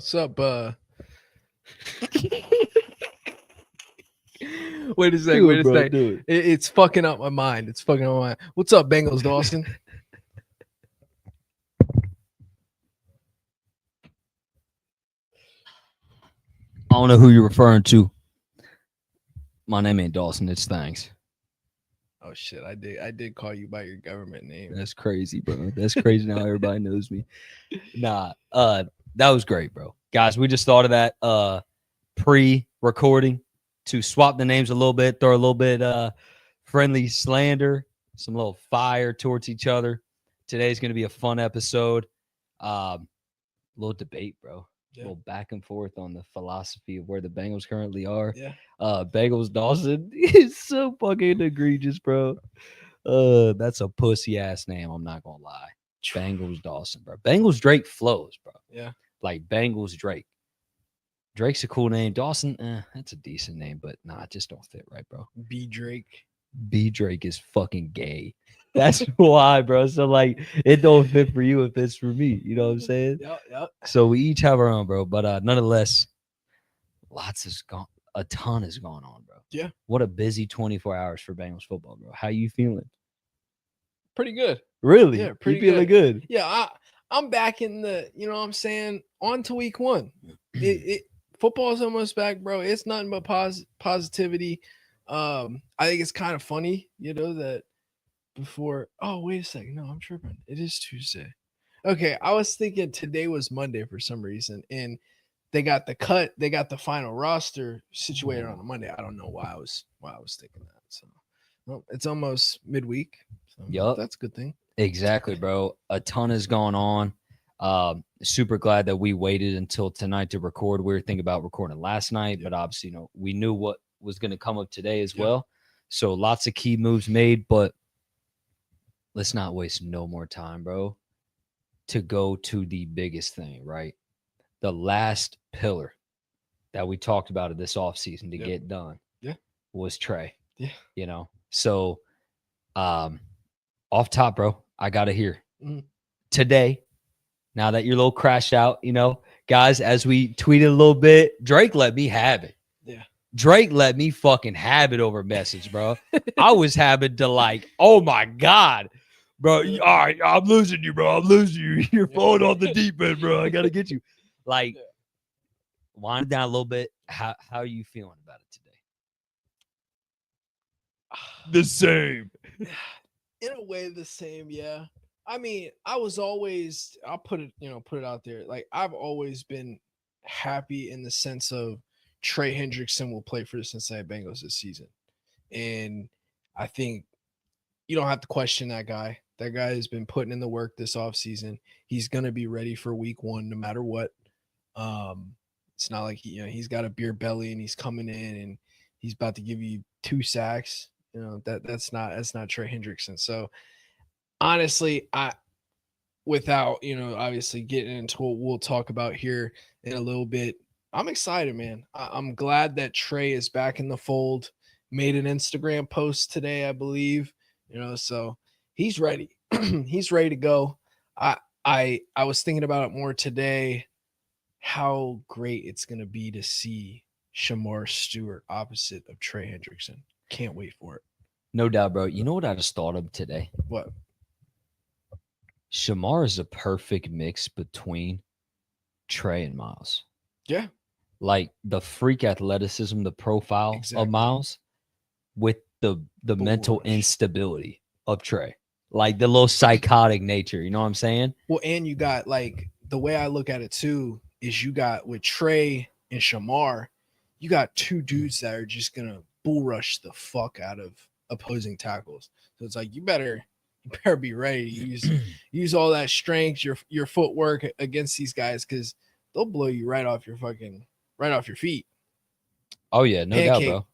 What's up? Wait a second. Do Wait it, a bro. second. Do it. It's fucking up my mind. It's fucking up my mind. What's up, Bengalsdawson? I don't know who you're referring to. My name ain't Dawson. It's Thanks. Oh shit! I did call you by your government name. That's crazy, bro. That's crazy. Now everybody knows me. Nah. That was great, bro. Guys, we just thought of that pre-recording to swap the names a little bit, throw a little bit friendly slander, some little fire towards each other. Today's gonna be a fun episode. Little debate, bro. Yeah. A little back and forth on the philosophy of where the Bengals currently are. Yeah. Bengalsdawson is so fucking egregious, bro. That's a pussy ass name. I'm not gonna lie. Bengalsdawson, bro. Bengals Drake flows, bro. Yeah. Like Bengals Drake. Drake's a cool name. Dawson, that's a decent name, but nah, it just don't fit right, bro. Bdrake is fucking gay. That's why, bro. So like, it don't fit for you if it's for me. You know what I'm saying? Yep. So we each have our own, bro. But nonetheless, a ton has gone on, bro. Yeah. What a busy 24 hours for Bengals football, bro. How you feeling? Pretty good. Really? Yeah, pretty you feeling good? Yeah, I'm back in the, you know what I'm saying, on to week one. Football's almost back, bro. It's nothing but positivity. I think it's kind of funny, you know, that before. Oh, wait a second. No, I'm tripping. It is Tuesday. Okay, I was thinking today was Monday for some reason, and they got the final roster situated on a Monday. I don't know why I was thinking that. So, well, it's almost midweek. So Yup. that's a good thing. Exactly, bro. A ton has gone on. Super glad that we waited until tonight to record. We were thinking about recording last night, but obviously, you know, we knew what was going to come up today as well. So lots of key moves made, but let's not waste no more time, bro, to go to the biggest thing, right? The last pillar that we talked about of this offseason to get done was Trey. Yeah. You know, so off top, bro, I got to hear today. Now that you're a little crashed out, you know, guys, as we tweeted a little bit, Drake let me have it. Yeah. Drake let me fucking have it over message, bro. I was having to like, oh my God, bro. All right, I'm losing you, bro. I'm losing you. You're falling off the deep end, bro. I got to get you. Like, wind down a little bit. How are you feeling about it today? The same. In a way, the same, yeah. I mean, I'll put it out there. Like, I've always been happy in the sense of Trey Hendrickson will play for the Cincinnati Bengals this season. And I think you don't have to question that guy. That guy has been putting in the work this offseason. He's going to be ready for week one no matter what. It's not like he's got a beer belly and he's coming in and he's about to give you 2 sacks. You know, that's not Trey Hendrickson. So honestly, without, obviously getting into what we'll talk about here in a little bit, I'm excited, man. I'm glad that Trey is back in the fold. Made an Instagram post today, I believe, so he's ready. He's ready to go. I was thinking about it more today, how great it's going to be to see Shamar Stewart opposite of Trey Hendrickson. Can't wait for it. No doubt, bro. You know what I just thought of today? What? Shamar is a perfect mix between Trey and Miles. Yeah. Like the freak athleticism, the profile of Miles with the mental instability of Trey. Like the little psychotic nature. You know what I'm saying? Well, and you got, like, the way I look at it too is you got with Trey and Shamar, you got 2 dudes that are just going to bull rush the fuck out of opposing tackles. So it's like you better be ready to use all that strength, your footwork against these guys, because they'll blow you right off your feet. Oh yeah, no doubt, bro.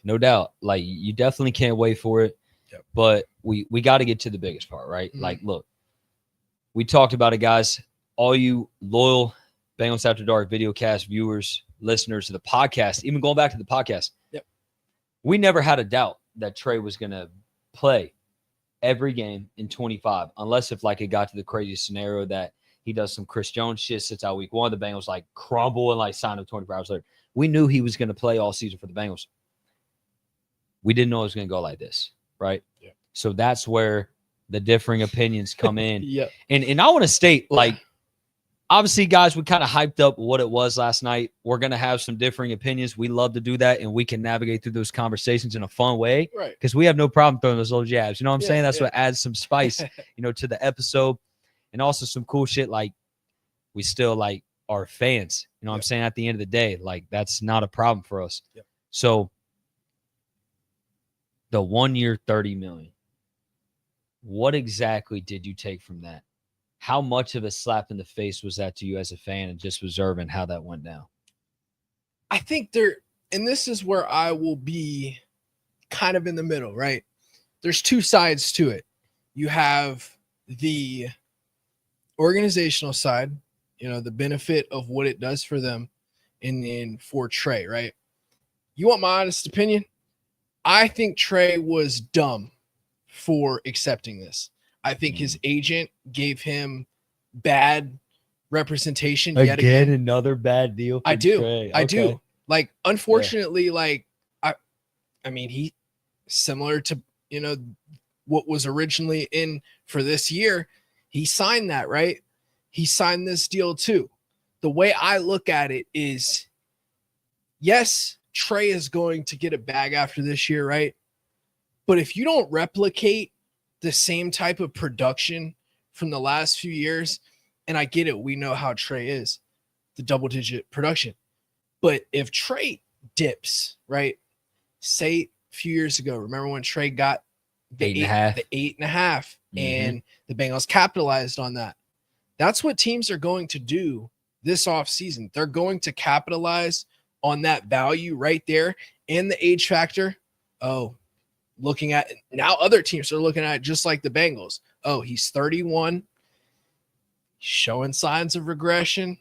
No doubt. Like, you definitely can't wait for it. Yep. But we got to get to the biggest part, right? Like, look, we talked about it, guys. All you loyal Bengals After Dark videocast viewers, listeners to the podcast, even going back to the podcast. Yep. We never had a doubt that Trey was going to play every game in 25, unless if, like, it got to the crazy scenario that He does some Chris Jones shit, sits out week 1. The Bengals like crumble and like sign him 24 hours later. We knew he was going to play all season for the Bengals. We didn't know it was going to go like this, right? Yeah. So that's where the differing opinions come in. Yeah. And I want to state, like, obviously, guys, we kind of hyped up what it was last night. We're going to have some differing opinions. We love to do that, and we can navigate through those conversations in a fun way. Right. Because we have no problem throwing those little jabs. You know what I'm saying? That's yeah. what adds some spice, to the episode. And also some cool shit, like, we still, like, are fans. You know what I'm saying? At the end of the day, like, that's not a problem for us. Yep. So, the 1 year, $30 million. What exactly did you take from that? How much of a slap in the face was that to you as a fan, and just observing how that went down? I think and this is where I will be kind of in the middle, right? There's two sides to it. You have the organizational side, the benefit of what it does for them, and then for Trey, right? You want my honest opinion? I think Trey was dumb for accepting this. I think his agent gave him bad representation. Yet again, another bad deal for I do. Trey. I do. Like, unfortunately, like, I mean, he, similar to, what was originally in for this year, he signed that, right? He signed this deal too. The way I look at it is, yes, Trey is going to get a bag after this year, right? But if you don't replicate the same type of production from the last few years, and I get it, we know how Trey is, the double-digit production. But if Trey dips, right? Say a few years ago, remember when Trey got the 8.5, and the Bengals capitalized on that. That's what teams are going to do this offseason. They're going to capitalize on that value right there and the age factor. Oh, looking at now, other teams are looking at it just like the Bengals. Oh, he's 31, showing signs of regression.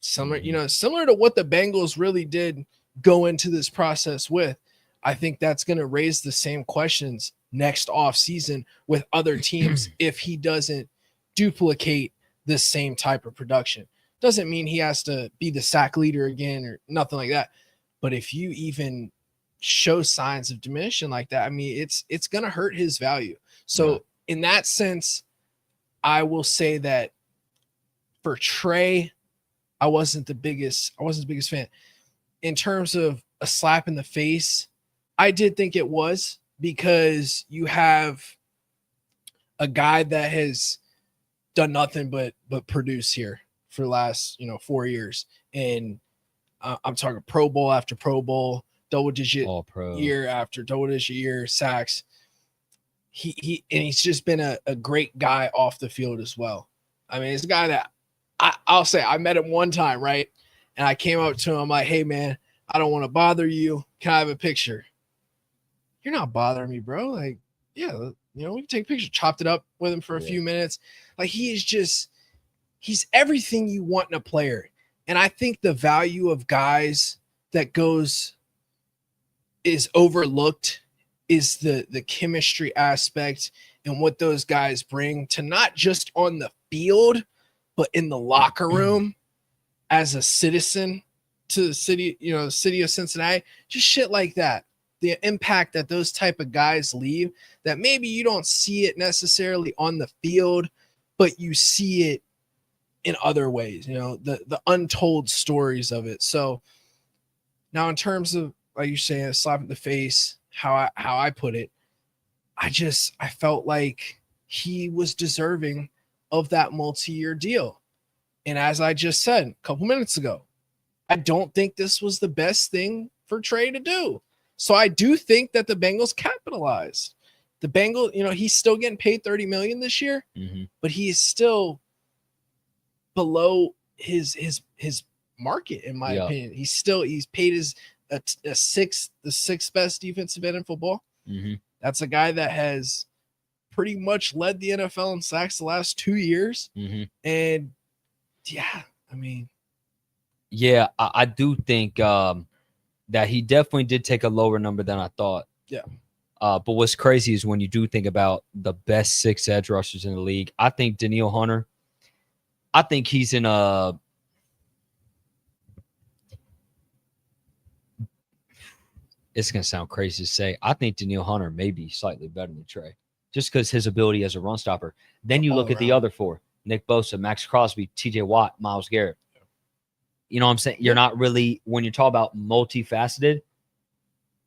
Similar to what the Bengals really did go into this process with. I think that's going to raise the same questions next offseason with other teams if he doesn't duplicate the same type of production. Doesn't mean he has to be the sack leader again or nothing like that. But if you even show signs of diminishing like that, I mean, it's going to hurt his value. So in that sense, I will say that for Trey, I wasn't the biggest fan. In terms of a slap in the face, I did think it was, because you have a guy that has done nothing but produce here for the last 4 years, and I'm talking Pro Bowl after Pro Bowl, double-digit year after double-digit year, sacks. He's just been a great guy off the field as well. I mean, it's a guy that I'll say I met him one time, right? And I came up to him, I'm like, hey man, I don't want to bother you. Can I have a picture? You're not bothering me, bro. Like, yeah, we can take a picture. Chopped it up with him for a few minutes. Like, he's everything you want in a player. And I think the value of guys that is overlooked is the chemistry aspect and what those guys bring to not just on the field, but in the locker room as a citizen to the city, the city of Cincinnati, just shit like that. The impact that those type of guys leave, that maybe you don't see it necessarily on the field, but you see it in other ways, the untold stories of it. So now in terms of, like you're saying, a slap in the face, how I put it, I felt like he was deserving of that multi-year deal. And as I just said a couple minutes ago, I don't think this was the best thing for Trey to do. So I do think that the Bengals capitalized. The Bengals, he's still getting paid $30 million this year, but he is still below his market, in my opinion. He's paid as the sixth best defensive end in football. That's a guy that has pretty much led the NFL in sacks the last 2 years. And I do think that he definitely did take a lower number than I thought. Yeah. But what's crazy is when you do think about the best 6 edge rushers in the league, I think Danielle Hunter, I think he's in a. It's going to sound crazy to say. I think Danielle Hunter may be slightly better than Trey, just because his ability as a run stopper. Then you look at the other four: Nick Bosa, Max Crosby, T.J. Watt, Myles Garrett. You know what I'm saying? You're not really, when you talk about multifaceted,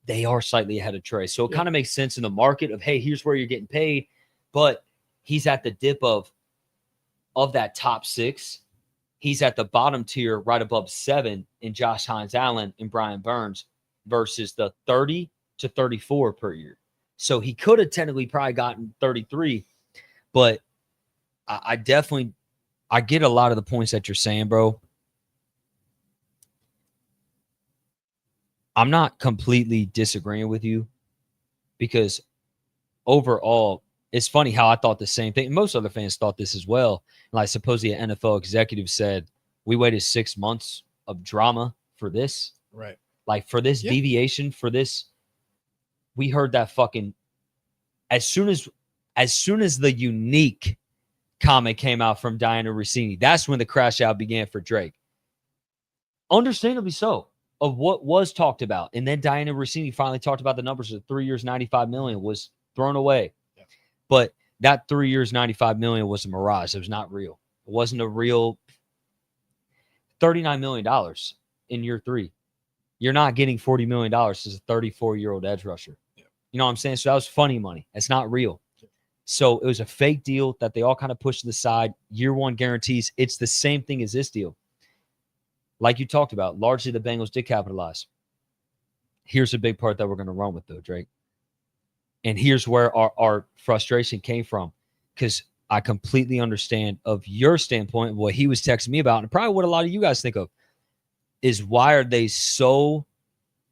they are slightly ahead of Trey. So it kind of makes sense in the market of, hey, here's where you're getting paid, but he's at the dip of that top 6. He's at the bottom tier, right above 7 in Josh Hines-Allen and Brian Burns versus the 30 to 34 per year. So he could have technically probably gotten 33, but I definitely, I get a lot of the points that you're saying, bro. I'm not completely disagreeing with you because overall, it's funny how I thought the same thing. Most other fans thought this as well. And I suppose the NFL executive said, we waited 6 months of drama for this. Right. Like for this deviation, for this, we heard that fucking as soon as the unique comment came out from Diana Rossini, that's when the crash out began for Drake. Understandably so, of what was talked about. And then Diana Rossini finally talked about the numbers of 3 years, $95 million was thrown away. Yeah. But that 3 years, $95 million was a mirage. It was not real. It wasn't a real $39 million in year 3. You're not getting $40 million as a 34-year-old edge rusher. Yeah. You know what I'm saying? So that was funny money. It's not real. Yeah. So it was a fake deal that they all kind of pushed to the side. Year 1 guarantees. It's the same thing as this deal. Like you talked about, largely the Bengals did capitalize. Here's a big part that we're going to run with, though, Drake. And here's where our frustration came from, because I completely understand of your standpoint, what he was texting me about, and probably what a lot of you guys think of, is why are they so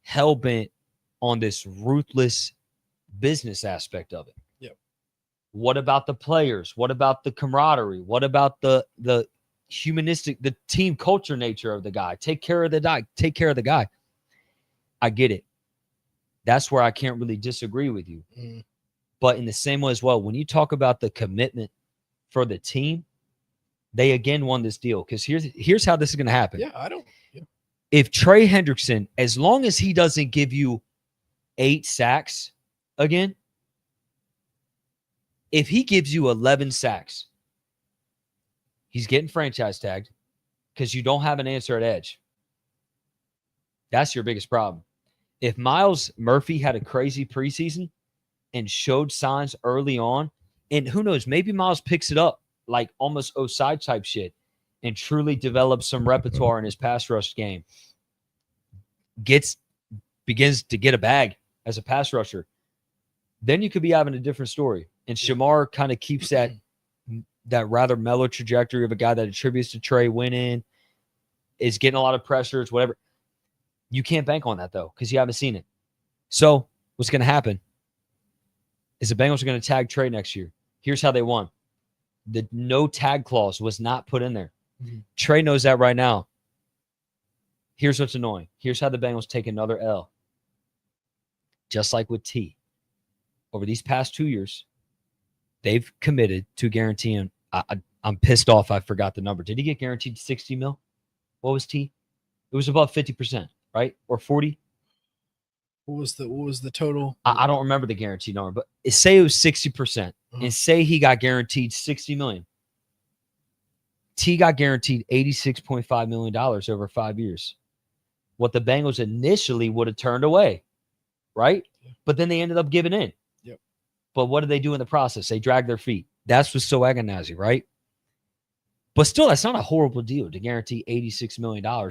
hell-bent on this ruthless business aspect of it? Yep. What about the players? What about the camaraderie? What about the humanistic, the team culture nature of the guy? Take care of the guy. I get it. That's where I can't really disagree with you. Mm. But in the same way as well, when you talk about the commitment for the team, they again won this deal. Because here's how this is going to happen. Yeah. If Trey Hendrickson, as long as he doesn't give you 8 sacks again, if he gives you 11 sacks, he's getting franchise tagged because you don't have an answer at edge. That's your biggest problem. If Myles Murphy had a crazy preseason and showed signs early on, and who knows, maybe Myles picks it up like almost Osai type shit and truly develops some repertoire in his pass rush game, begins to get a bag as a pass rusher, then you could be having a different story. And Shamar kind of keeps that rather mellow trajectory of a guy that attributes to Trey winning, is getting a lot of pressures, whatever. You can't bank on that, though, because you haven't seen it. So what's going to happen is the Bengals are going to tag Trey next year. Here's how they won. The no tag clause was not put in there. Mm-hmm. Trey knows that right now. Here's what's annoying. Here's how the Bengals take another L. Just like with T. Over these past 2 years, they've committed to guaranteeing. I'm pissed off. I forgot the number. Did he get guaranteed 60 mil? What was T? It was above 50%, right? Or 40? What was the total? I don't remember the guaranteed number, but say it was 60%, and say he got guaranteed 60 million. T got guaranteed $86.5 million over 5 years. What the Bengals initially would have turned away, right? Yeah. But then they ended up giving in. Yep. But what did they do in the process? They dragged their feet. That's what's so agonizing, right? But still, that's not a horrible deal to guarantee $86 million or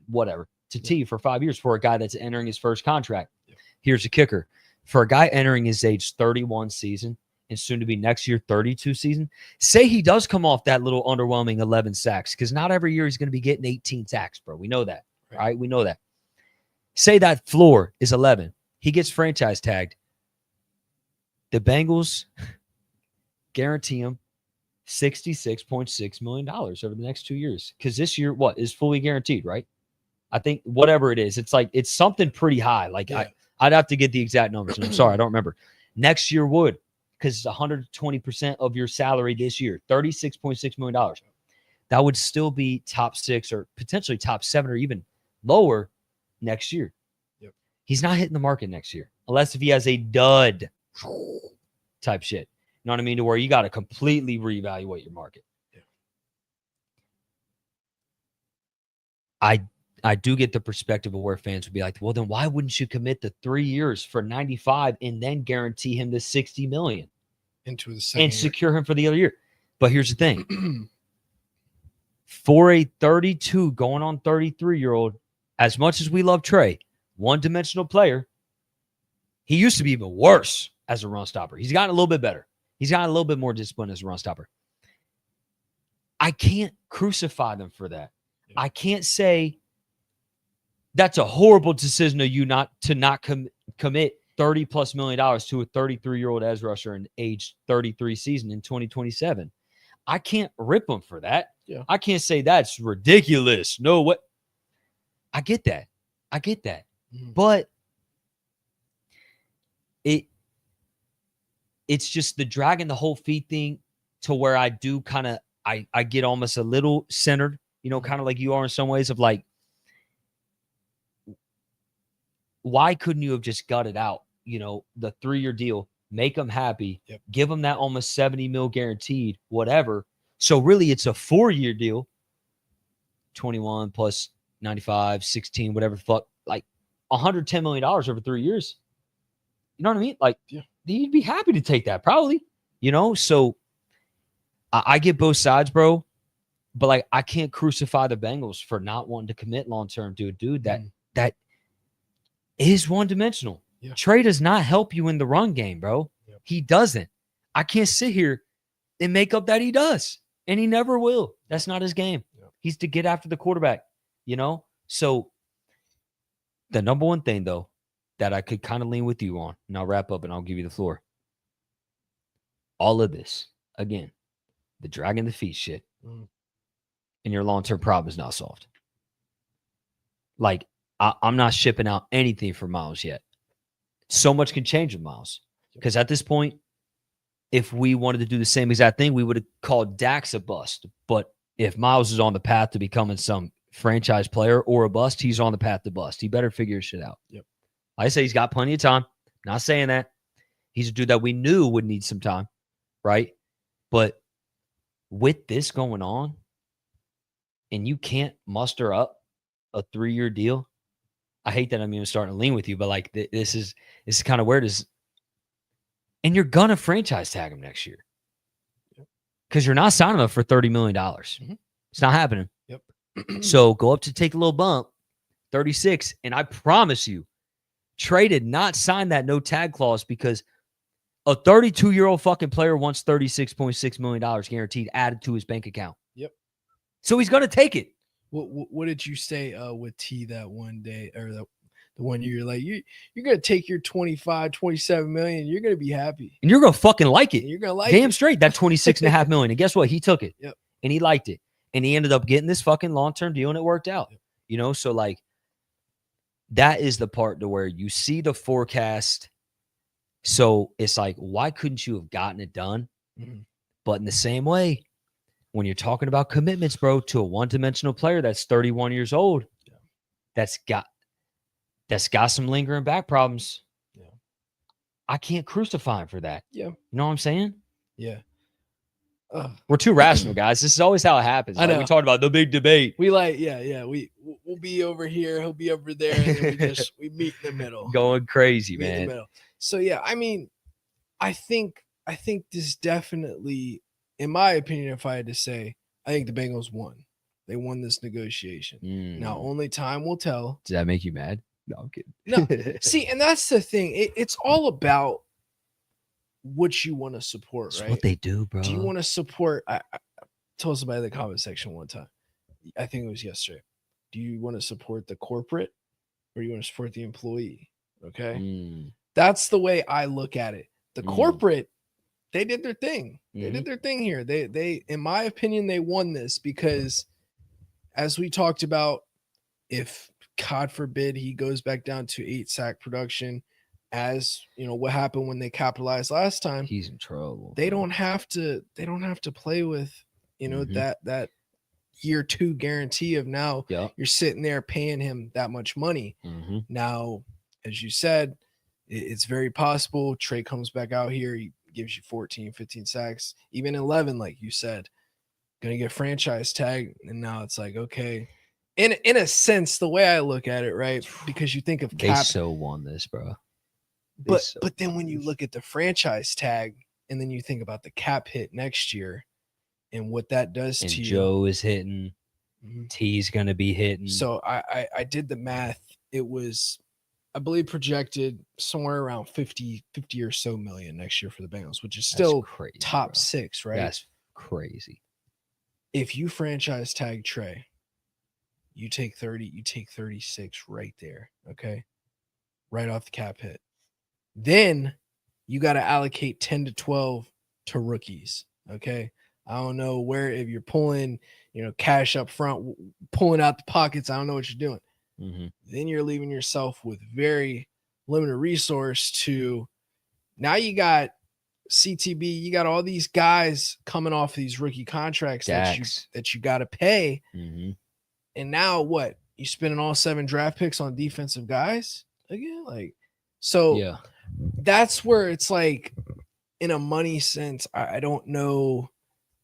whatever to T for 5 years for a guy that's entering his first contract. Yep. Here's the kicker. For a guy entering his age 31 season and soon to be next year 32 season, say he does come off that little underwhelming 11 sacks, because not every year he's going to be getting 18 sacks, bro. We know that, right? We know that. Say that floor is 11. He gets franchise tagged. The Bengals guarantee him $66.6 million over the next 2 years. Because this year, what, is fully guaranteed, right? I think whatever it is, it's something pretty high. Like I'd have to get the exact numbers. And I'm sorry, I don't remember. Next year because it's 120% of your salary this year, $36.6 million. that would still be top 6 or potentially top 7 or even lower next year. Yep. He's not hitting the market next year unless if he has a dud type shit. You know what I mean? To where you got to completely reevaluate your market. Yeah. I do get the perspective of where fans would be like, well, then why wouldn't you commit to 3 years for 95 and then guarantee him the $60 million into the second and year. secure him for the other year? But here's the thing. For a 32 going on 33-year-old, as much as we love Trey, one-dimensional player, he used to be even worse as a run stopper. He's gotten a little bit better. He's gotten a little bit more disciplined as a run stopper. I can't crucify them for that. Yeah. I can't say that's a horrible decision of you not commit $30+ million to a 33-year-old edge rusher in age 33 season in 2027. I can't rip them for that. Yeah. I can't say that's ridiculous. No, what? I get that. Mm-hmm. But it's just the dragging the whole feet thing to where I do kind of I get almost a little centered, kind of like you are in some ways of like, why couldn't you have just gutted out, the 3-year deal, make them happy, yep. give them that almost $70 million guaranteed, whatever. So really it's a 4-year deal, 21 plus 95, 16, whatever the fuck, like $110 million over 3 years. You know what I mean? Like, yeah. You'd be happy to take that probably, so I get both sides, bro, but like, I can't crucify the Bengals for not wanting to commit long-term to a dude that is one-dimensional. Yeah. Trey does not help you in the run game, bro. Yep. He doesn't. I can't sit here and make up that he does, and he never will. That's not his game. Yep. He's to get after the quarterback, So the number one thing, though, that I could kind of lean with you on, and I'll wrap up and I'll give you the floor. All of this, again, the dragging the feet shit, and your long-term problem is not solved. Like, I'm not shipping out anything for Miles yet. So much can change with Miles. Because at this point, if we wanted to do the same exact thing, we would have called Dax a bust. But if Miles is on the path to becoming some franchise player or a bust, he's on the path to bust. He better figure his shit out. Yep. Like I say, he's got plenty of time. Not saying that. He's a dude that we knew would need some time, right? But with this going on, and you can't muster up a 3-year deal, I hate that I'm even starting to lean with you, but like this is kind of where it is. And you're gonna franchise tag him next year because you're not signing him for $30 million. Mm-hmm. It's not happening. Yep. So go up to take a little bump, 36, and I promise you, Trey did not sign that no tag clause because a 32-year-old fucking player wants $36.6 million guaranteed added to his bank account. Yep. So he's gonna take it. What did you say with T that one day or the one year? Like you're gonna take your 25, 27 million, you're gonna be happy. And you're gonna fucking like it. And you're gonna like damn it. Straight that 26.5 million. And guess what? He took it. Yep. And he liked it. And he ended up getting this fucking long-term deal and it worked out. Yep. So like that is the part to where you see the forecast. So it's like, why couldn't you have gotten it done? Mm-hmm. But in the same way, when you're talking about commitments, bro, to a one-dimensional player that's 31 years old, that's got some lingering back problems. Yeah. I can't crucify him for that. Yeah. You know what I'm saying? Yeah. We're too rational, guys. This is always how it happens. I know. We talked about the big debate. We we'll be over here, he'll be over there, and then we meet in the middle. Going crazy, man. In the middle. So yeah, I mean, I think this definitely, in my opinion, if I had to say, I think the Bengals won. They won this negotiation. Now, only time will tell. Does that make you mad? No, I'm kidding. No, see, and that's the thing. It's all about what you want to support, That's right? what they do, bro. Do you want to support? I told somebody in the comment section one time. I think it was yesterday. Do you want to support the corporate, or do you want to support the employee? Okay, that's the way I look at it. The corporate, they did their thing. They did their thing here. They, in my opinion, they won this because, as we talked about, if God forbid he goes back down to 8-sack production, as you know what happened when they capitalized last time, he's in trouble. They don't have to play with, that year 2 guarantee of now Yep. you're sitting there paying him that much money. Mm-hmm. Now, as you said, it's very possible Trey comes back out here, he gives you 14, 15 sacks, even 11, like you said, gonna get franchise tag. And now it's like, okay, in a sense, the way I look at it, right? Because you think of They cap, so won this, bro. but then when you look at the franchise tag and then you think about the cap hit next year and what that does and to Joe is hitting, you. T's gonna be hitting. So I did the math. It was, I believe, projected somewhere around 50 or so million next year for the Bengals, which is still crazy, top bro. 6, right? That's crazy. If you franchise tag Trey, you take 36 right there. Okay. Right off the cap hit. Then you got to allocate 10 to 12 to rookies. Okay. I don't know where, if you're pulling, cash up front, pulling out the pockets, I don't know what you're doing. Mm-hmm. Then you're leaving yourself with very limited resource to, now you got CTB, you got all these guys coming off these rookie contracts that you got to pay. Mm-hmm. And now what? You spending all 7 draft picks on defensive guys again? Like, so yeah, that's where it's like, in a money sense, I don't know.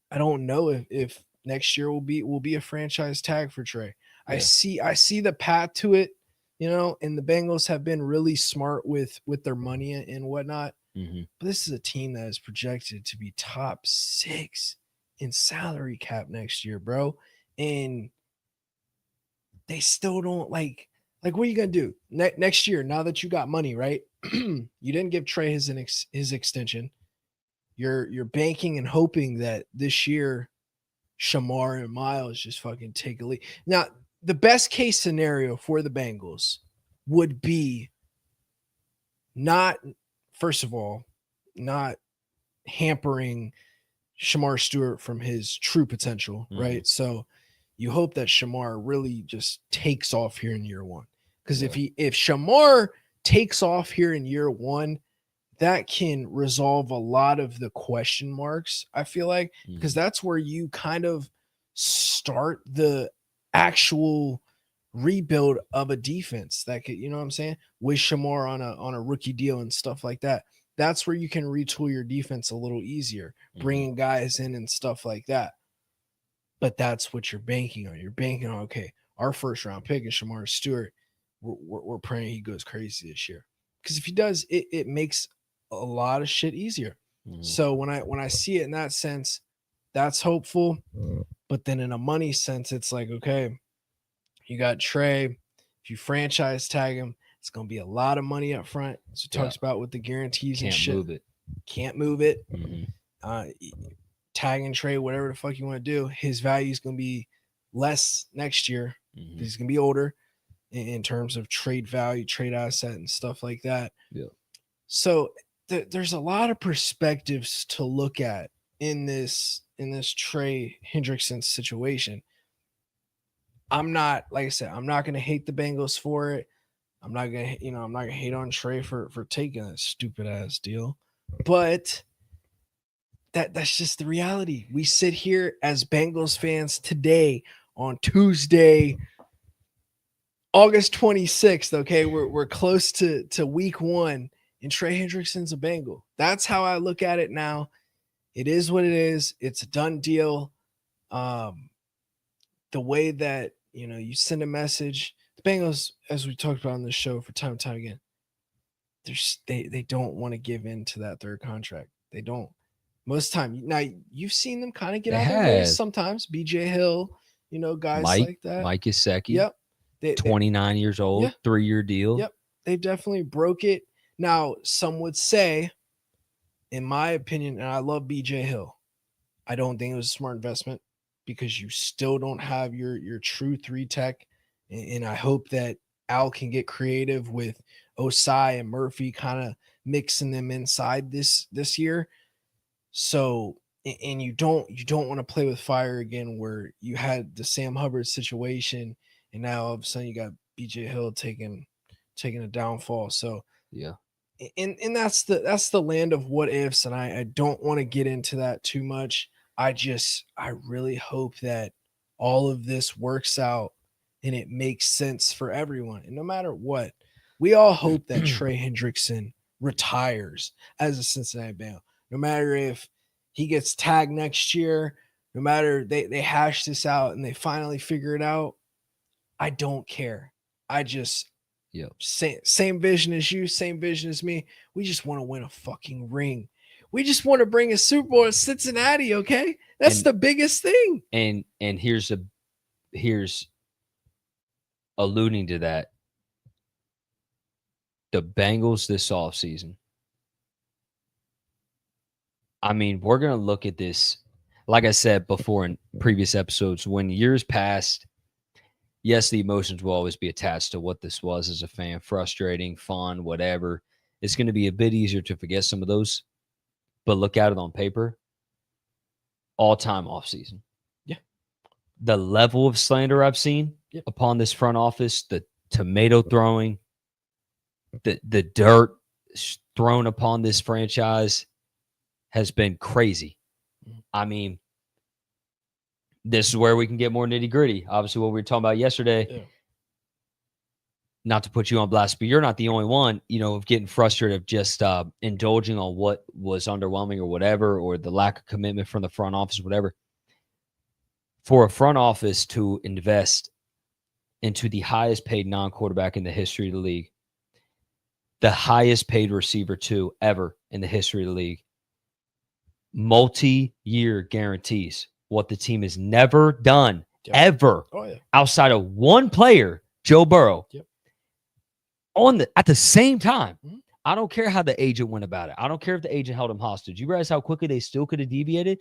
I don't know if next year will be a franchise tag for Trey. Yeah. I see the path to it, and the Bengals have been really smart with their money and whatnot. Mm-hmm. But this is a team that is projected to be top 6 in salary cap next year, bro. And they still don't like what are you gonna do next year? Now that you got money, right? You didn't give Trey his extension. You're banking and hoping that this year Shamar and Miles just fucking take a lead. Now, the best case scenario for the Bengals would be not, first of all, not hampering Shamar Stewart from his true potential, right? So you hope that Shamar really just takes off here in year 1. Because if Shamar takes off here in year 1, that can resolve a lot of the question marks, I feel like, because that's where you kind of start the actual rebuild of a defense that could, you know what I'm saying, with Shamar on a rookie deal and stuff like that. That's where you can retool your defense a little easier, bringing guys in and stuff like that. But that's what you're banking on. You're banking on, okay, our first round pick is Shamar Stewart. We're praying he goes crazy this year. Because if he does, it makes a lot of shit easier. So when I see it in that sense, that's hopeful. But then in a money sense, it's like, okay, you got Trey. If you franchise tag him, it's gonna be a lot of money up front. So it talks about with the guarantees and shit. Can't move it. Tagging Trey, whatever the fuck you want to do, his value is gonna be less next year. He's gonna be older in terms of trade value, trade asset, and stuff like that. Yeah. So there's a lot of perspectives to look at in this Trey Hendrickson situation. I'm not, like I said, I'm not gonna hate the Bengals for it. I'm not gonna hate on Trey for taking a stupid ass deal. But that's just the reality. We sit here as Bengals fans today on Tuesday, August 26th. Okay, we're close to week 1, and Trey Hendrickson's a Bengal. That's how I look at it now. It is what it is. It's a done deal. The way that you send a message, the Bengals, as we talked about on this show for time and time again, they don't want to give in to that third contract. They don't. Most time. Now you've seen them kind of get out of their ways sometimes. BJ Hill, guys like that. Mike Gesicki. Yep. 29 years old, 3-year deal. Yep. They definitely broke it. Now, some would say, in my opinion, and I love BJ Hill, I don't think it was a smart investment because you still don't have your true 3 tech. And I hope that Al can get creative with Osai and Murphy kind of mixing them inside this year. So, and you don't want to play with fire again where you had the Sam Hubbard situation and now all of a sudden you got BJ Hill taking a downfall. So yeah. And that's the land of what ifs. And I don't want to get into that too much. I really hope that all of this works out and it makes sense for everyone. And no matter what, we all hope that Trey Hendrickson retires as a Cincinnati Bengal. No matter if he gets tagged next year, no matter they hash this out and they finally figure it out, I don't care. I just same vision as you, same vision as me. We just want to win a fucking ring. We just want to bring a Super Bowl to Cincinnati, okay? That's the biggest thing. And here's alluding to that. The Bengals this offseason. I mean, we're going to look at this, like I said before in previous episodes, when years past, yes, the emotions will always be attached to what this was as a fan, frustrating, fun, whatever. It's going to be a bit easier to forget some of those, but look at it on paper, all-time offseason. Yeah. The level of slander I've seen upon this front office, the tomato throwing, the dirt thrown upon this franchise has been crazy. I mean, this is where we can get more nitty gritty. Obviously, what we were talking about yesterday, not to put you on blast, but you're not the only one, of getting frustrated, of just indulging on what was underwhelming or whatever, or the lack of commitment from the front office, whatever. For a front office to invest into the highest paid non-quarterback in the history of the league, the highest paid receiver too ever in the history of the league, multi-year guarantees, what the team has never done ever outside of one player, Joe Burrow. At the same time, I don't care how the agent went about it. I don't care if the agent held him hostage. You realize how quickly they still could have deviated?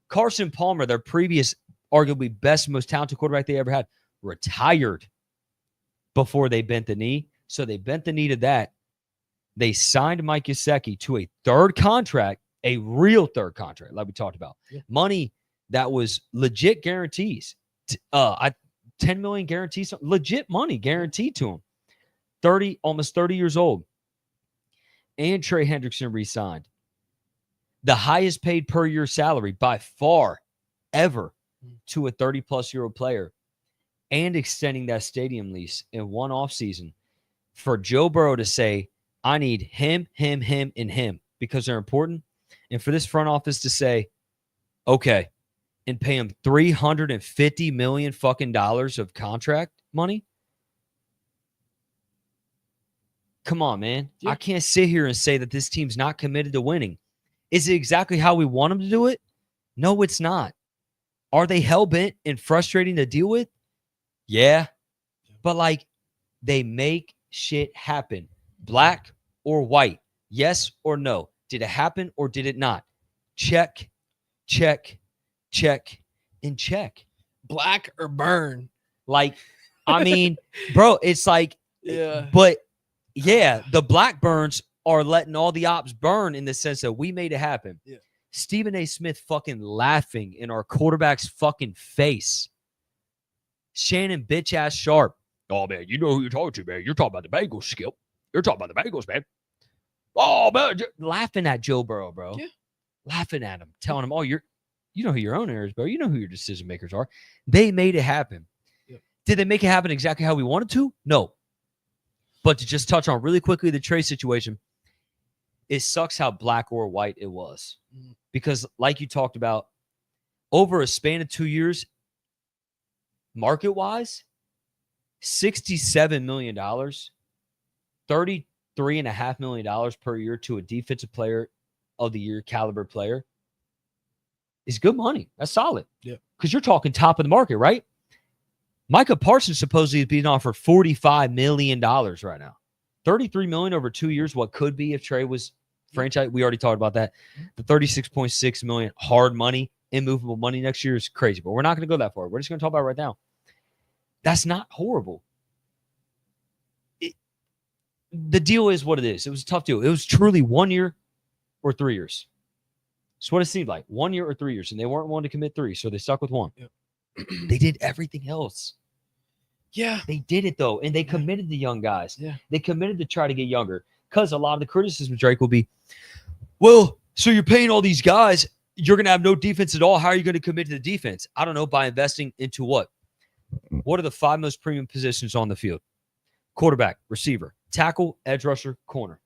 Carson Palmer, their previous, arguably best, most talented quarterback they ever had, retired before they bent the knee. So they bent the knee to that. They signed Mike Gesicki to a third contract, a real third contract, like we talked about. Money that was legit guarantees. 10 million guarantees, legit money guaranteed to him. Almost 30 years old. And Trey Hendrickson re-signed. The highest paid per year salary by far ever to a 30-plus-year-old player, and extending that stadium lease in one offseason for Joe Burrow to say, I need him, and him because they're important. And for this front office to say, okay, and pay him $350 million fucking dollars of contract money. Come on, man. I can't sit here and say that this team's not committed to winning. Is it exactly how we want them to do it? No, it's not. Are they hell-bent and frustrating to deal with? Yeah. But, they make shit happen. Black or white? Yes or no? Did it happen or did it not? Check, and check. Black or burn? Bro, it's but the Blackburns are letting all the ops burn in the sense that we made it happen. Stephen A. Smith fucking laughing in our quarterback's fucking face. Shannon bitch ass Sharp. Oh, man, you know who you're talking to, man. You're talking about the Bengals, Skip. You're talking about the Bengals, man. Oh, man. Laughing at Joe Burrow, bro. Laughing at him. Telling him, you know who your owner is, bro. You know who your decision makers are. They made it happen. Did they make it happen exactly how we wanted to? No. But to just touch on really quickly the Trey situation, it sucks how black or white it was. Because like you talked about, over a span of 2 years, market-wise, $67 million, $33.5 million per year to a defensive player of the year caliber player is good money. That's solid. Because you're talking top of the market, right? Micah Parsons supposedly is being offered $45 million right now. $33 million over 2 years, what could be if Trey was franchise. We already talked about that. The $36.6 million hard money, immovable money next year is crazy, but we're not going to go that far. We're just going to talk about it right now. That's not horrible. The deal is what it is. It was a tough deal. It was truly 1 year or 3 years. That's what it seemed like. 1 year or 3 years, and they weren't willing to commit 3, so they stuck with 1. They did everything else. They did it, though, and they committed the young guys. They committed to try to get younger, because a lot of the criticism, Drake, will be, well, so you're paying all these guys. you're going to have no defense at all. How are you going to commit to the defense? I don't know, by investing into what? What are the 5 most premium positions on the field? Quarterback, receiver, tackle, edge rusher, corner.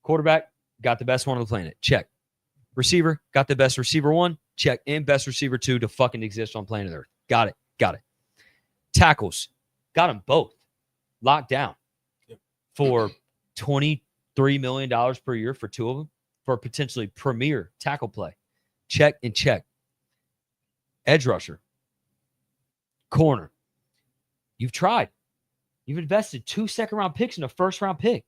Quarterback, got the best one on the planet. Check. Receiver, got the best receiver 1. Check. And best receiver 2 to fucking exist on planet Earth. Got it. Tackles, got them both locked down for $23 million per year for 2 of them for potentially premier tackle play. Check and check. Edge rusher, corner. You've tried. You've invested 2 second-round picks in a first-round pick.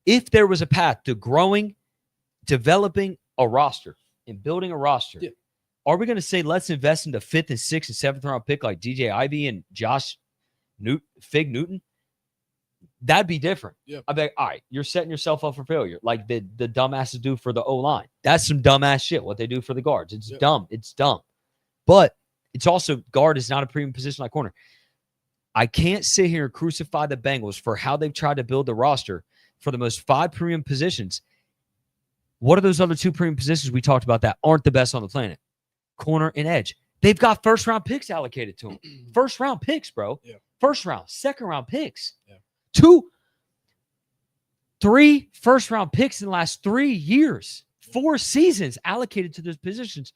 If there was a path to growing, developing a roster, and building a roster, are we going to say let's invest in the 5th and 6th and 7th-round pick like DJ Ivy and Josh Fig Newton? That'd be different. I'd be like, all right, you're setting yourself up for failure, like the dumbasses do for the O-line. That's some dumbass shit, what they do for the guards. It's dumb. It's dumb. But it's also, guard is not a premium position like corner. I can't sit here and crucify the Bengals for how they've tried to build the roster for the most 5 premium positions. What are those other 2 premium positions we talked about that aren't the best on the planet? Corner and edge. They've got first-round picks allocated to them. First-round picks, bro. First round, second-round picks. 3 first-round picks in the last 3 years. 4 seasons allocated to those positions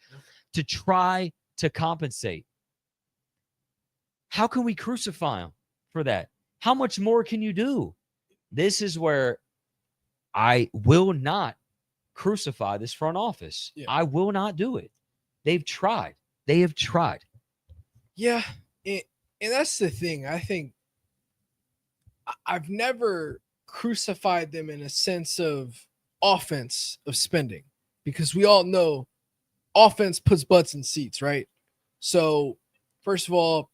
to try to compensate. How can we crucify them for that? How much more can you do? This is where I will not crucify this front office. I will not do it. They've tried. They have tried. Yeah. And that's the thing. I think I've never crucified them in a sense of offense, of spending, because we all know offense puts butts in seats, right? So, first of all,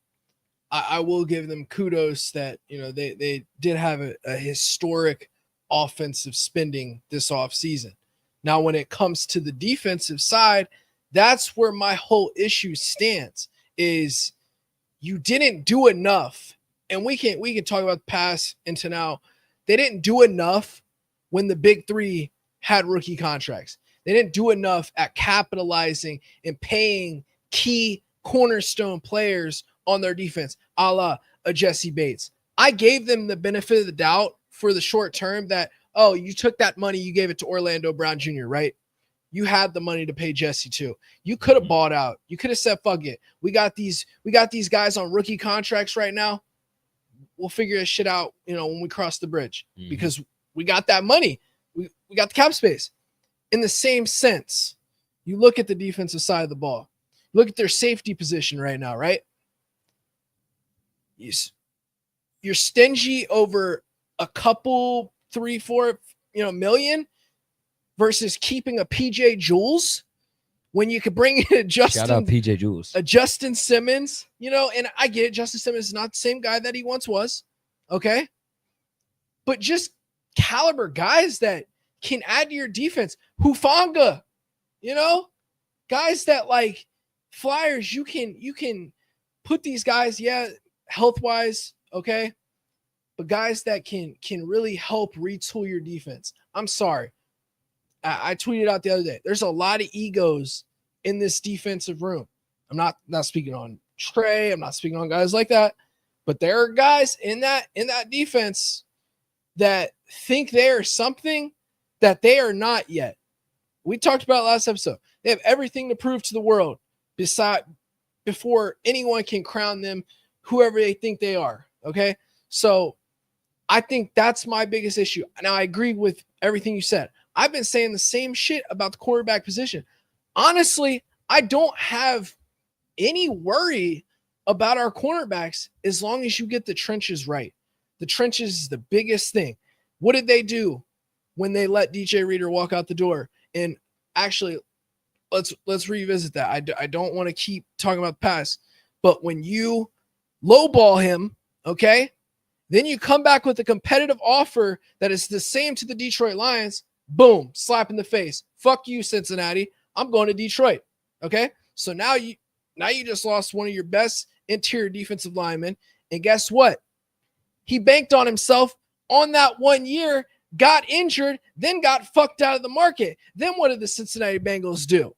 I will give them kudos that, they did have a historic offensive spending this offseason. Now, when it comes to the defensive side, that's where my whole issue stands, is you didn't do enough. And we can talk about the past into now. They didn't do enough when the big 3 had rookie contracts. They didn't do enough at capitalizing and paying key cornerstone players on their defense, a la a Jesse Bates. I gave them the benefit of the doubt for the short term that, oh, you took that money, you gave it to Orlando Brown Jr., right? You had the money to pay Jesse too. You could have bought out. You could have said, fuck it. We got these guys on rookie contracts right now. We'll figure this shit out, when we cross the bridge, because we got that money. We got the cap space. In the same sense, you look at the defensive side of the ball. Look at their safety position right now, right? You're stingy over a couple, 3-4, million versus keeping a PJ Jules when you could bring in Shout out PJ Jules, a Justin Simmons, and I get it. Justin Simmons is not the same guy that he once was. Okay. But just caliber guys that can add to your defense. Hufanga, guys that like Flyers, you can put these guys, health-wise, okay, but guys that can really help retool your defense. I'm sorry. I tweeted out the other day, there's a lot of egos in this defensive room. I'm not speaking on Trey. I'm not speaking on guys like that, but there are guys in that defense that think they are something that they are not yet. We talked about it last episode. They have everything to prove to the world before anyone can crown them whoever they think they are. Okay. So I think that's my biggest issue. Now, I agree with everything you said. I've been saying the same shit about the quarterback position. Honestly, I don't have any worry about our cornerbacks as long as you get the trenches right. The trenches is the biggest thing. What did they do when they let DJ Reader walk out the door? And actually, let's revisit that. I don't want to keep talking about the past, but when you lowball him, okay, then you come back with a competitive offer that is the same to the Detroit Lions. Boom, slap in the face. Fuck you, Cincinnati. I'm going to Detroit. Okay. So now you just lost one of your best interior defensive linemen. And guess what? He banked on himself on that 1 year got injured, then got fucked out of the market. Then what did the Cincinnati Bengals do?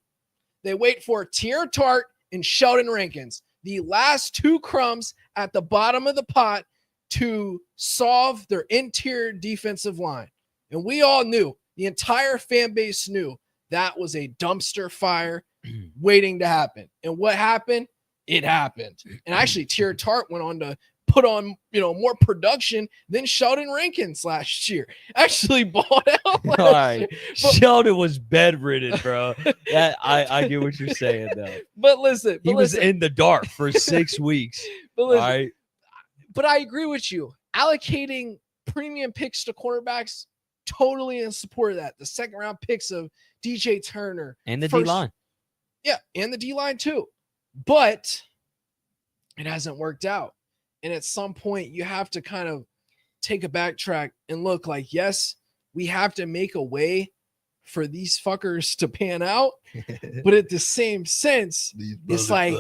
They wait for Tear Tart and Sheldon Rankins, the last two crumbs at the bottom of the pot, to solve their interior defensive line. And we all knew, the entire fan base knew, that was a dumpster fire waiting to happen. And what happened? It happened. And actually, Tear Tart went on to put on, more production than Sheldon Rankins last year. Actually bought out last year. But Sheldon was bedridden, bro. I get what you're saying, though. But listen, he was in the dark for 6 weeks. But listen, but I agree with you. Allocating premium picks to quarterbacks, totally in support of that. The second round picks of DJ Turner. And the D-line. Yeah, and the D-line too. But it hasn't worked out. And at some point, you have to kind of take a backtrack and look like, yes, we have to make a way for these fuckers to pan out. But at the same sense, it's like,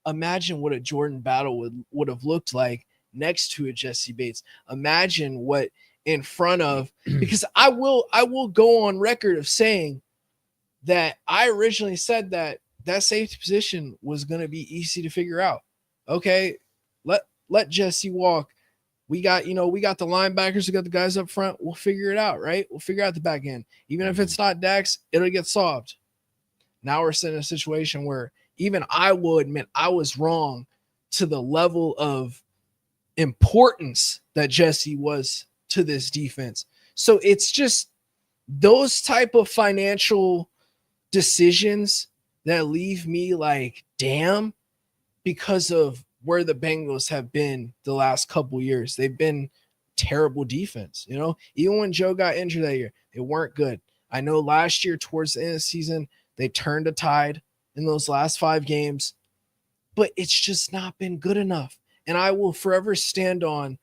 imagine what a Jordan Battle would have looked like next to a Jesse Bates. Imagine what in front of, because I will go on record of saying that I originally said that safety position was going to be easy to figure out. Okay, let Jesse walk. We got the linebackers, we got the guys up front. We'll figure it out, right? We'll figure out the back end. Even if it's not Dax, it'll get solved. Now we're sitting in a situation where even I will admit I was wrong to the level of importance that Jesse was to this defense. So it's just those type of financial decisions that leave me like, damn, because of where the Bengals have been the last couple years. They've been terrible defense. Even when Joe got injured that year, they weren't good. I know last year towards the end of the season, they turned a tide in those last 5 games, but it's just not been good enough. And I will forever stand on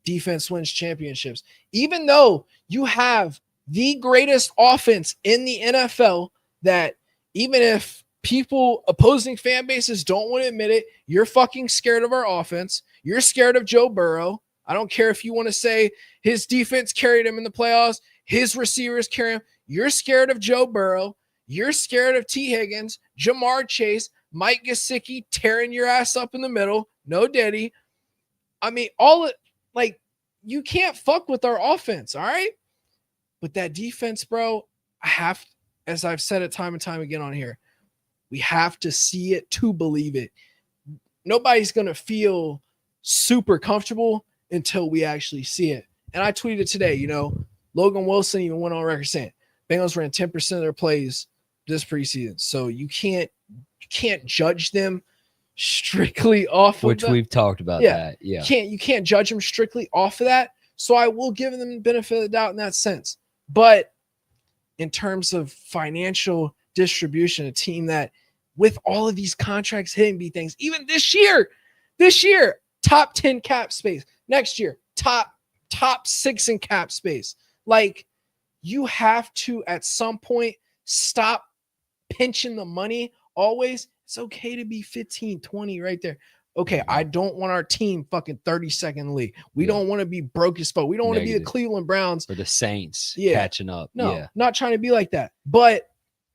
defense wins championships. Even though you have the greatest offense in the NFL, that even if opposing fan bases don't want to admit it, you're fucking scared of our offense. You're scared of Joe Burrow. I don't care if you want to say his defense carried him in the playoffs, his receivers carry him. You're scared of Joe Burrow. You're scared of T. Higgins, Jamar Chase, Mike Gesicki tearing your ass up in the middle. No Diddy. I mean, you can't fuck with our offense, all right? But that defense, bro, as I've said it time and time again on here, we have to see it to believe it. Nobody's going to feel super comfortable until we actually see it. And I tweeted today, Logan Wilson even went on record saying Bengals ran 10% of their plays this preseason. So you can't judge them strictly off which of we've talked about that. Yeah. You can't judge them strictly off of that. So I will give them the benefit of the doubt in that sense. But in terms of financial distribution, a team that with all of these contracts hitting be things, even this year, top 10 cap space. Next year, top 6 in cap space. Like, you have to at some point stop pinching the money always. It's okay to be 15, 20 right there. Okay, I don't want our team fucking 32nd in the league. We don't want to be broke as fuck. We don't want to be the Cleveland Browns or the Saints catching up. No, not trying to be like that. But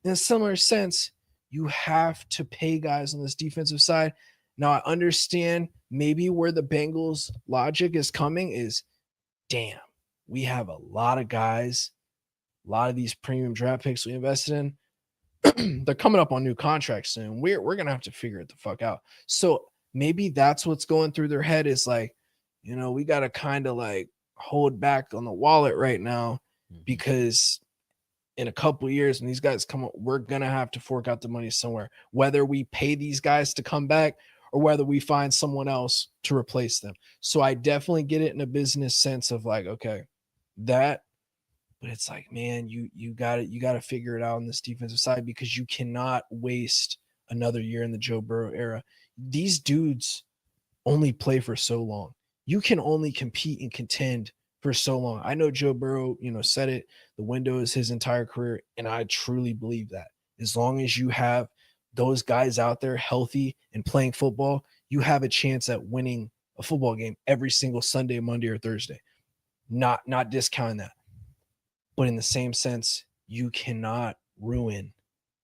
in a similar sense, you have to pay guys on this defensive side. Now, I understand maybe where the Bengals' logic is coming is, damn, we have a lot of guys, a lot of these premium draft picks we invested in. They're coming up on new contracts soon. We're going to have to figure it the fuck out. So maybe that's what's going through their head is like, we got to kind of like hold back on the wallet right now because in a couple of years when these guys come up, we're going to have to fork out the money somewhere, whether we pay these guys to come back or whether we find someone else to replace them. So I definitely get it in a business sense of like, okay, but it's like, man, you got to figure it out on this defensive side because you cannot waste another year in the Joe Burrow era. These dudes only play for so long. You can only compete and contend for so long. I know Joe Burrow, said it, the window is his entire career. And I truly believe that as long as you have those guys out there healthy and playing football, you have a chance at winning a football game every single Sunday, Monday, or Thursday. Not discounting that. But in the same sense, you cannot ruin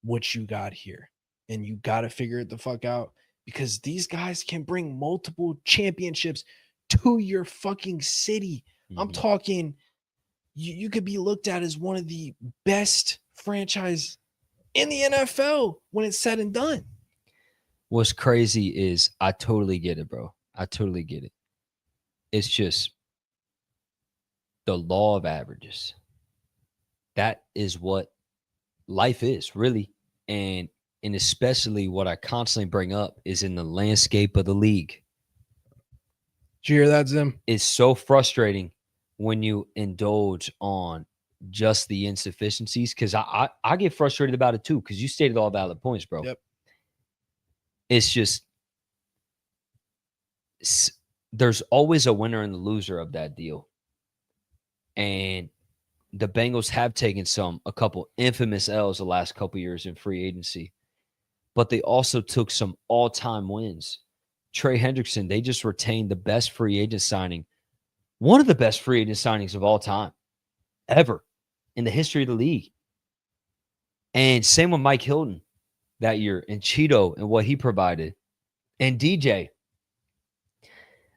what you got here. And you got to figure it the fuck out, because these guys can bring multiple championships to your fucking city. I'm talking, you could be looked at as one of the best franchise in the NFL when it's said and done. What's crazy is I totally get it, bro. I totally get it. It's just the law of averages. That is what life is, really. And especially what I constantly bring up is in the landscape of the league. Did you hear that, Zim? It's so frustrating when you indulge on just the insufficiencies, because I get frustrated about it too, because you stated all valid points, bro. Yep. It's just there's always a winner and the loser of that deal. And the Bengals have taken a couple infamous L's the last couple years in free agency, but they also took some all-time wins. Trey Hendrickson, they just retained the best free agent signing, one of the best free agent signings of all time, ever, in the history of the league. And same with Mike Hilton that year, and Cheeto and what he provided, and DJ.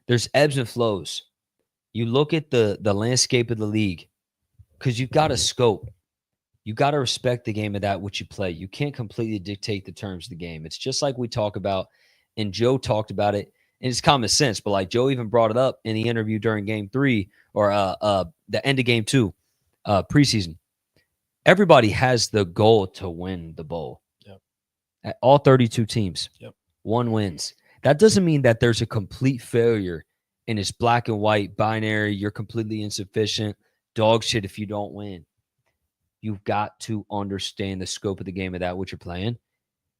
There's ebbs and flows. You look at the landscape of the league, because you've got a scope. You got to respect the game of that which you play. You can't completely dictate the terms of the game. It's just like we talk about, and Joe talked about it, and it's common sense, but like Joe even brought it up in the interview during game 3 or the end of game 2 preseason. Everybody has the goal to win the bowl. Yep. All 32 teams. Yep. One wins. That doesn't mean that there's a complete failure and it's black and white, binary, you're completely insufficient, dog shit if you don't win. You've got to understand the scope of the game of that which you're playing.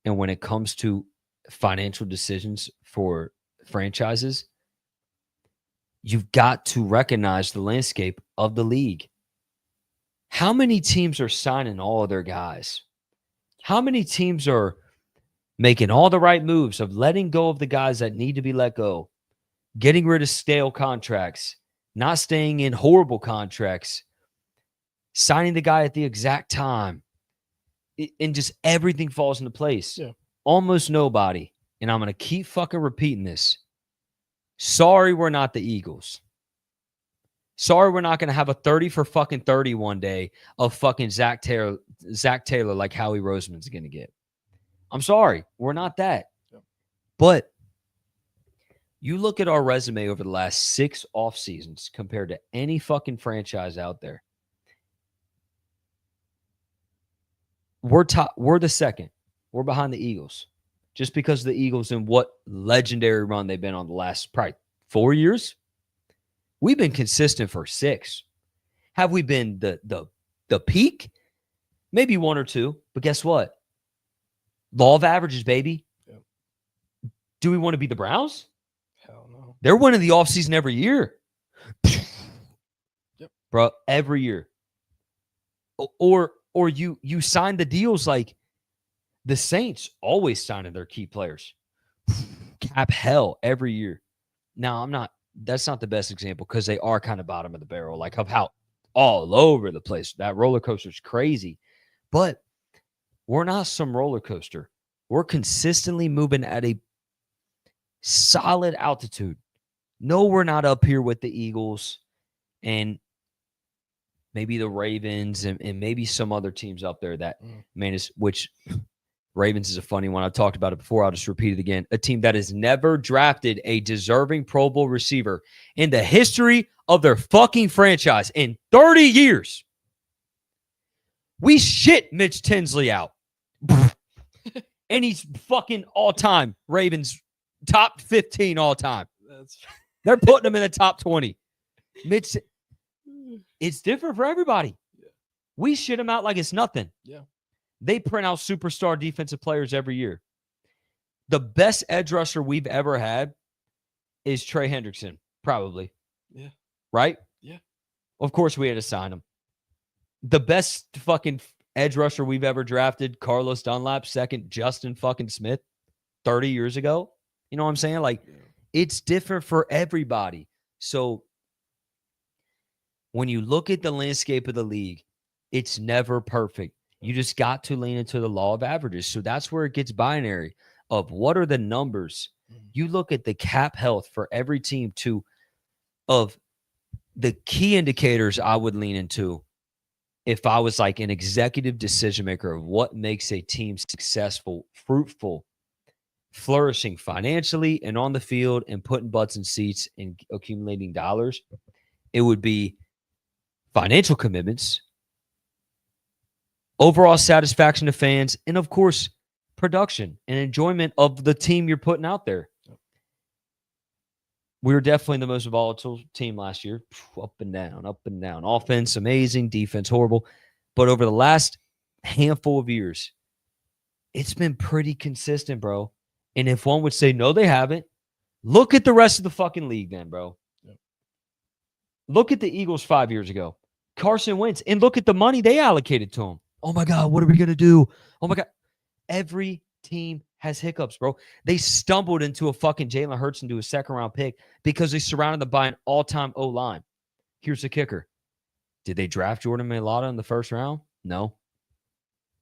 And when it comes to financial decisions for franchises, you've got to recognize the landscape of the league. How many teams are signing all of their guys? How many teams are making all the right moves of letting go of the guys that need to be let go, getting rid of stale contracts, not staying in horrible contracts, signing the guy at the exact time, and just everything falls into place? Yeah. Almost nobody, and I'm going to keep fucking repeating this. Sorry, we're not the Eagles. Sorry, we're not going to have a 30 for fucking 30 one day of fucking Zach Taylor like Howie Roseman's going to get. I'm sorry. We're not that. Yeah. But you look at our resume over the last 6 off seasons compared to any fucking franchise out there. We're the second. We're behind the Eagles. Just because of the Eagles and what legendary run they've been on the last probably 4 years. We've been consistent for 6. Have we been the peak? Maybe 1 or 2. But guess what? Law of averages, baby. Yep. Do we want to be the Browns? Hell no. They're winning the offseason every year. Yep. Bro, every year. Or you sign the deals like the Saints always signing their key players. Cap hell every year. Now, that's not the best example because they are kind of bottom of the barrel, like of how all over the place. That roller coaster is crazy. But we're not some roller coaster. We're consistently moving at a solid altitude. No, we're not up here with the Eagles and maybe the Ravens and maybe some other teams up there that, which Ravens is a funny one. I've talked about it before. I'll just repeat it again. A team that has never drafted a deserving Pro Bowl receiver in the history of their fucking franchise in 30 years. We shit Mitch Tinsley out. And he's fucking all-time Ravens top 15 all-time. They're putting him in the top 20. Mitch, it's different for everybody. Yeah. We shit him out like it's nothing. Yeah. They print out superstar defensive players every year. The best edge rusher we've ever had is Trey Hendrickson, probably. Yeah. Right? Yeah. Of course we had to sign him. The best fucking edge rusher we've ever drafted, Carlos Dunlap, second, Justin fucking Smith, 30 years ago. You know what I'm saying? Like, It's different for everybody. So when you look at the landscape of the league, it's never perfect. You just got to lean into the law of averages. So that's where it gets binary of what are the numbers. You look at the cap health for every team of the key indicators I would lean into if I was like an executive decision maker of what makes a team successful, fruitful, flourishing financially and on the field and putting butts in seats and accumulating dollars. It would be financial commitments, overall satisfaction to fans, and of course, production and enjoyment of the team you're putting out there. We were definitely the most volatile team last year. Up and down, up and down. Offense, amazing. Defense, horrible. But over the last handful of years, it's been pretty consistent, bro. And if one would say, no, they haven't, look at the rest of the fucking league then, bro. Yep. Look at the Eagles 5 years ago. Carson Wentz. And look at the money they allocated to him. Oh, my God, what are we going to do? Oh, my God. Every team has hiccups, bro. They stumbled into a fucking Jalen Hurts into a second-round pick because they surrounded them by an all-time O-line. Here's the kicker. Did they draft Jordan Mailata in the first round? No.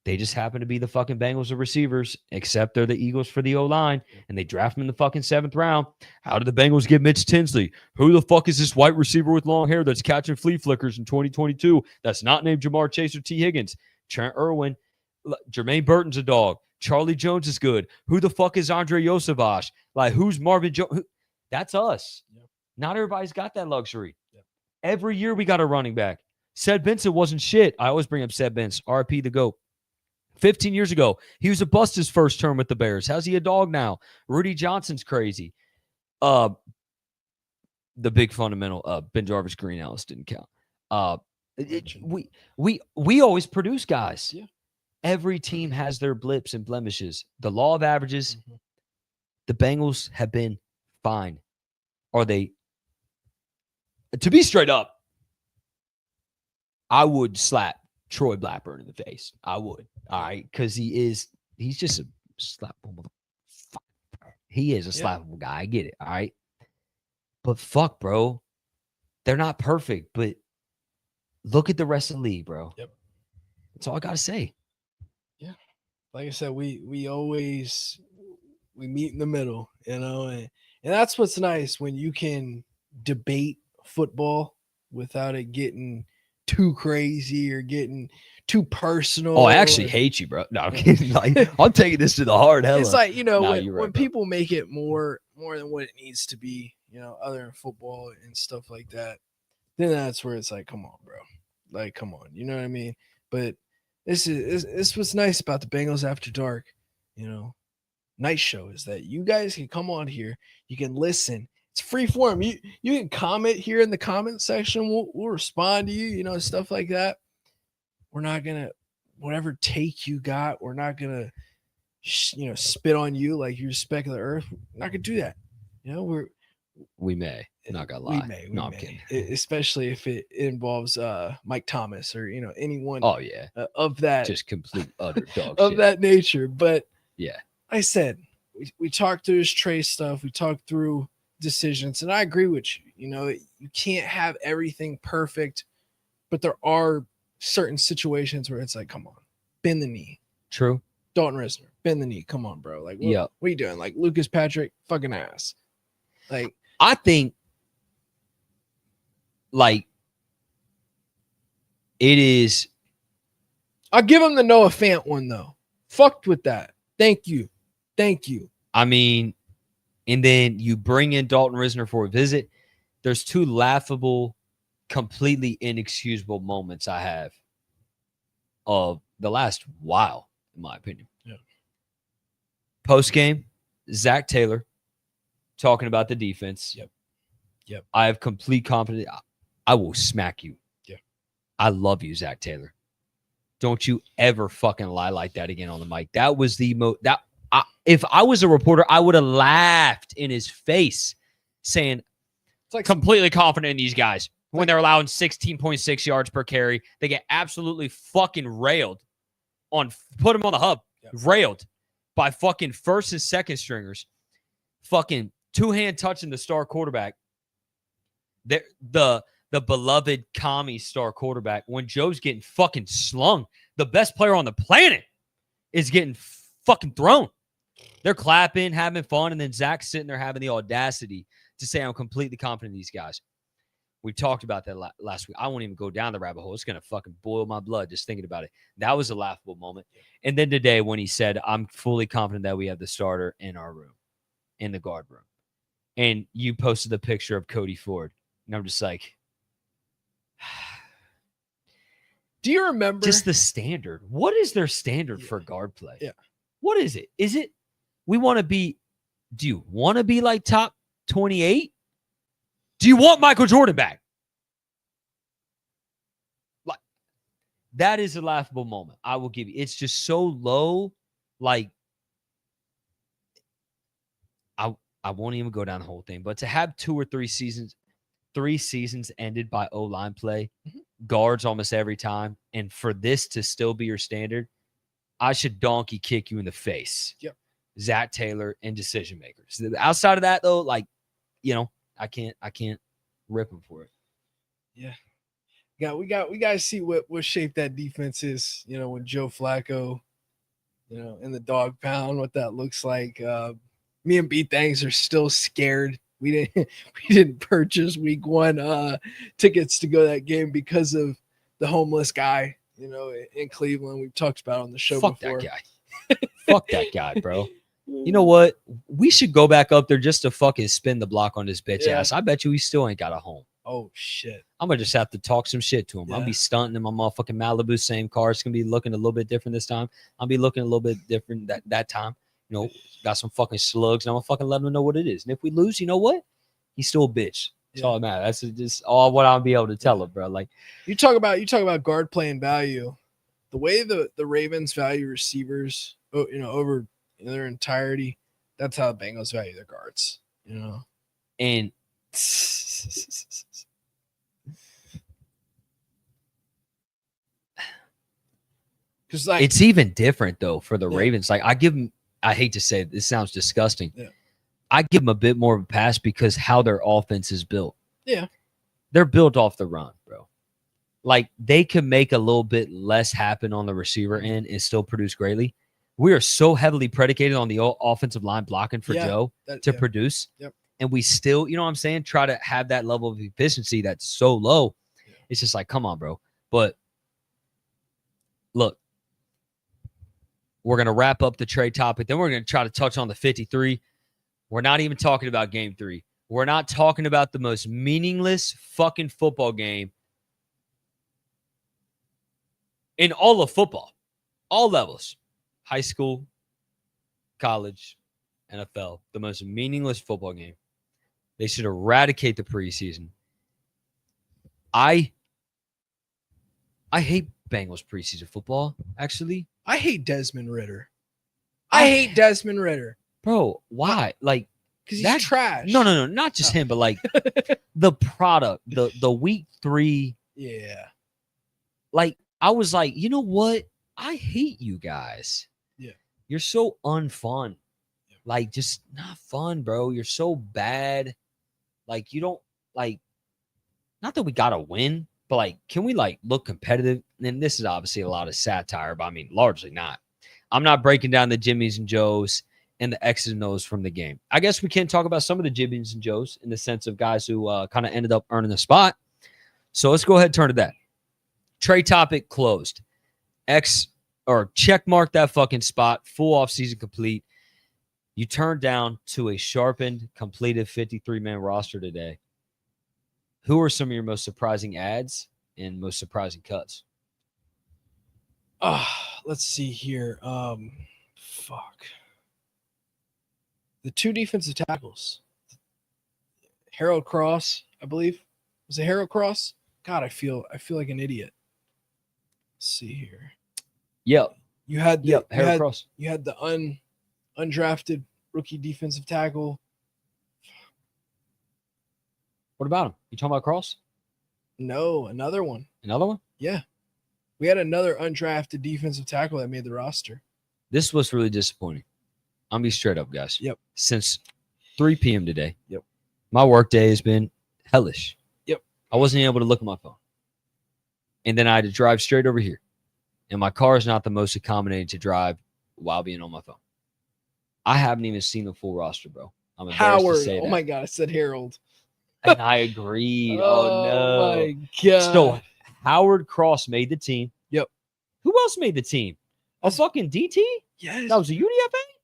They just happen to be the fucking Bengals of receivers, except they're the Eagles for the O-line, and they draft them in the fucking 7th round. How did the Bengals get Mitch Tinsley? Who the fuck is this white receiver with long hair that's catching flea flickers in 2022 that's not named Jamar Chase or T. Higgins? Trent Irwin. Jermaine Burton's a dog. Charlie Jones is good. Who the fuck is Andre Yosavash? Like, who's Marvin Jones? That's us. Yep. Not everybody's got that luxury. Yep. Every year we got a running back. Sed Benson wasn't shit. I always bring up Sed Benson. RP the GOAT. 15 years ago, he was a bust his first term with the Bears. How's he a dog now? Rudy Johnson's crazy. The big fundamental, Ben Jarvis Green Ellis didn't count. We always produce guys. Yeah. Every team has their blips and blemishes. The law of averages, the Bengals have been fine. Are they? To be straight up, I would slap Troy Blackburn in the face. I would. All right. Because he's just a slappable. He is a slappable guy. I get it. All right. But fuck, bro. They're not perfect, but look at the rest of the league, bro. Yep. That's all I got to say. Yeah. Like I said, we meet in the middle, and that's what's nice when you can debate football without it getting too crazy or getting too personal. Oh, I actually hate you, bro. No, I'm kidding. Like, I'm taking this to the heart. Hella. It's like, when people make it more than what it needs to be, other than football and stuff like that, then that's where it's like, come on, bro. Like, come on. You know what I mean? But this what's nice about the Bengals After Dark, night show, is that you guys can come on here. You can listen. It's free form. You can comment here in the comment section. We'll respond to you, stuff like that. We're not going to, whatever take you got, we're not going to, spit on you like you're a speck of the earth. We're not going to do that. We may. Not gonna lie. We may. No, I'm kidding. Especially if it involves Mike Thomas or anyone. Oh yeah. Of that, just complete utter dog of shit. that nature. But yeah, I said we talked through his Trey stuff. We talked through decisions, and I agree with you. You can't have everything perfect, but there are certain situations where it's like, come on, bend the knee. True. Dalton Risner, bend the knee. Come on, bro. Like, what are you doing? Like Lucas Patrick, fucking ass. Like, I think. Like, it is. I'll give him the Noah Fant one, though. Fucked with that. Thank you. I mean, and then you bring in Dalton Risner for a visit. There's two laughable, completely inexcusable moments I have of the last while, in my opinion. Yeah. Post-game, Zach Taylor talking about the defense. Yep. I have complete confidence. I will smack you. Yeah. I love you, Zach Taylor. Don't you ever fucking lie like that again on the mic. That was the if I was a reporter, I would have laughed in his face saying, it's like completely confident in these guys when they're allowing 16.6 yards per carry. They get absolutely fucking railed put them on the hub. Yep. Railed by fucking first and second stringers. Fucking two-hand touching the star quarterback. The the beloved commie star quarterback when Joe's getting fucking slung. The best player on the planet is getting fucking thrown. They're clapping, having fun, and then Zach's sitting there having the audacity to say, I'm completely confident in these guys. We talked about that last week. I won't even go down the rabbit hole. It's going to fucking boil my blood just thinking about it. That was a laughable moment. And then today when he said, I'm fully confident that we have the starter in our room, in the guard room. And you posted the picture of Cody Ford. And I'm just like, do you remember? Just the standard. What is their standard for guard play? Yeah. What is it? Is it, we want to be, do you want to be like top 28? Do you want Michael Jordan back? Like, that is a laughable moment. I will give you. It's just so low. Like, I won't even go down the whole thing. But to have 2 or 3 seasons ended by O-line play, guards almost every time, and for this to still be your standard, I should donkey kick you in the face. Yep. Zach Taylor and decision makers. Outside of that, though, like, you know, I can't rip him for it. Yeah. We got to see what shape that defense is, you know, when Joe Flacco, you know, in the dog pound, what that looks like. Me and B-Thangs are still scared. We didn't purchase week 1 tickets to go to that game because of the homeless guy, you know, in Cleveland. We've talked about it on the show before. That guy. Fuck that guy, bro. You know what? We should go back up there just to fucking spin the block on this bitch ass. I bet you he still ain't got a home. Oh, shit. I'm going to just have to talk some shit to him. Yeah. I'll be stunting in my motherfucking Malibu, same car. It's going to be looking a little bit different this time. I'll be looking a little bit different that time. You know, got some fucking slugs, and I'm going to fucking let him know what it is. And if we lose, you know what? He's still a bitch. That's all that matters. That's just all what I'll be able to tell him, bro. Like, you talk about guard play and value. The way the Ravens value receivers, you know, over their entirety, that's how the Bengals value their guards, you know. And because like it's even different though for the Ravens. Like, I give them, I hate to say it, this sounds disgusting. Yeah. I give them a bit more of a pass because how their offense is built. Yeah. They're built off the run, bro. Like, they can make a little bit less happen on the receiver end and still produce greatly. We are so heavily predicated on the offensive line blocking for Joe to produce. Yep. And we still, you know what I'm saying, try to have that level of efficiency that's so low. Yeah. It's just like, come on, bro. But look, we're going to wrap up the trade topic. Then we're going to try to touch on the 53. We're not even talking about game 3. We're not talking about the most meaningless fucking football game in all of football, all levels, high school, college, NFL, the most meaningless football game. They should eradicate the preseason. I hate Bengals preseason football, actually. I hate Desmond Ridder. I hate Desmond Ridder. Bro, why? Like, because he's trash. No, not just him, but like the product, the week 3. Yeah. Like, I was like, you know what? I hate you guys. Yeah. You're so unfun. Yeah. Like, just not fun, bro. You're so bad. Like, you don't, like, not that we got to win, but like, can we like look competitive? And this is obviously a lot of satire, but I mean, largely not. I'm not breaking down the Jimmys and Joes and the X's and O's from the game. I guess we can talk about some of the Jimmys and Joes in the sense of guys who kind of ended up earning the spot. So let's go ahead and turn to that. Trade topic closed. Check mark that fucking spot. Full offseason complete. You turned down to a sharpened, completed 53-man roster today. Who are some of your most surprising adds and most surprising cuts? Let's see here. The 2 defensive tackles. Harold Cross, I believe. Was it Harold Cross? God, I feel like an idiot. Let's see here. Yep. You had Harold Cross. You had the undrafted rookie defensive tackle. What about him? You talking about Cross? No, another one. Another one? Yeah. We had another undrafted defensive tackle that made the roster. This was really disappointing. I'm going to be straight up, guys. Yep. Since 3 p.m. today. Yep. My work day has been hellish. Yep. I wasn't able to look at my phone. And then I had to drive straight over here. And my car is not the most accommodating to drive while being on my phone. I haven't even seen the full roster, bro. I'm embarrassed to Howard. say that. Oh my God, I said Harold. And I agreed. Oh no. my God. So Howard Cross made the team. Yep. Who else made the team? A fucking DT? Yes. That was a UDFA?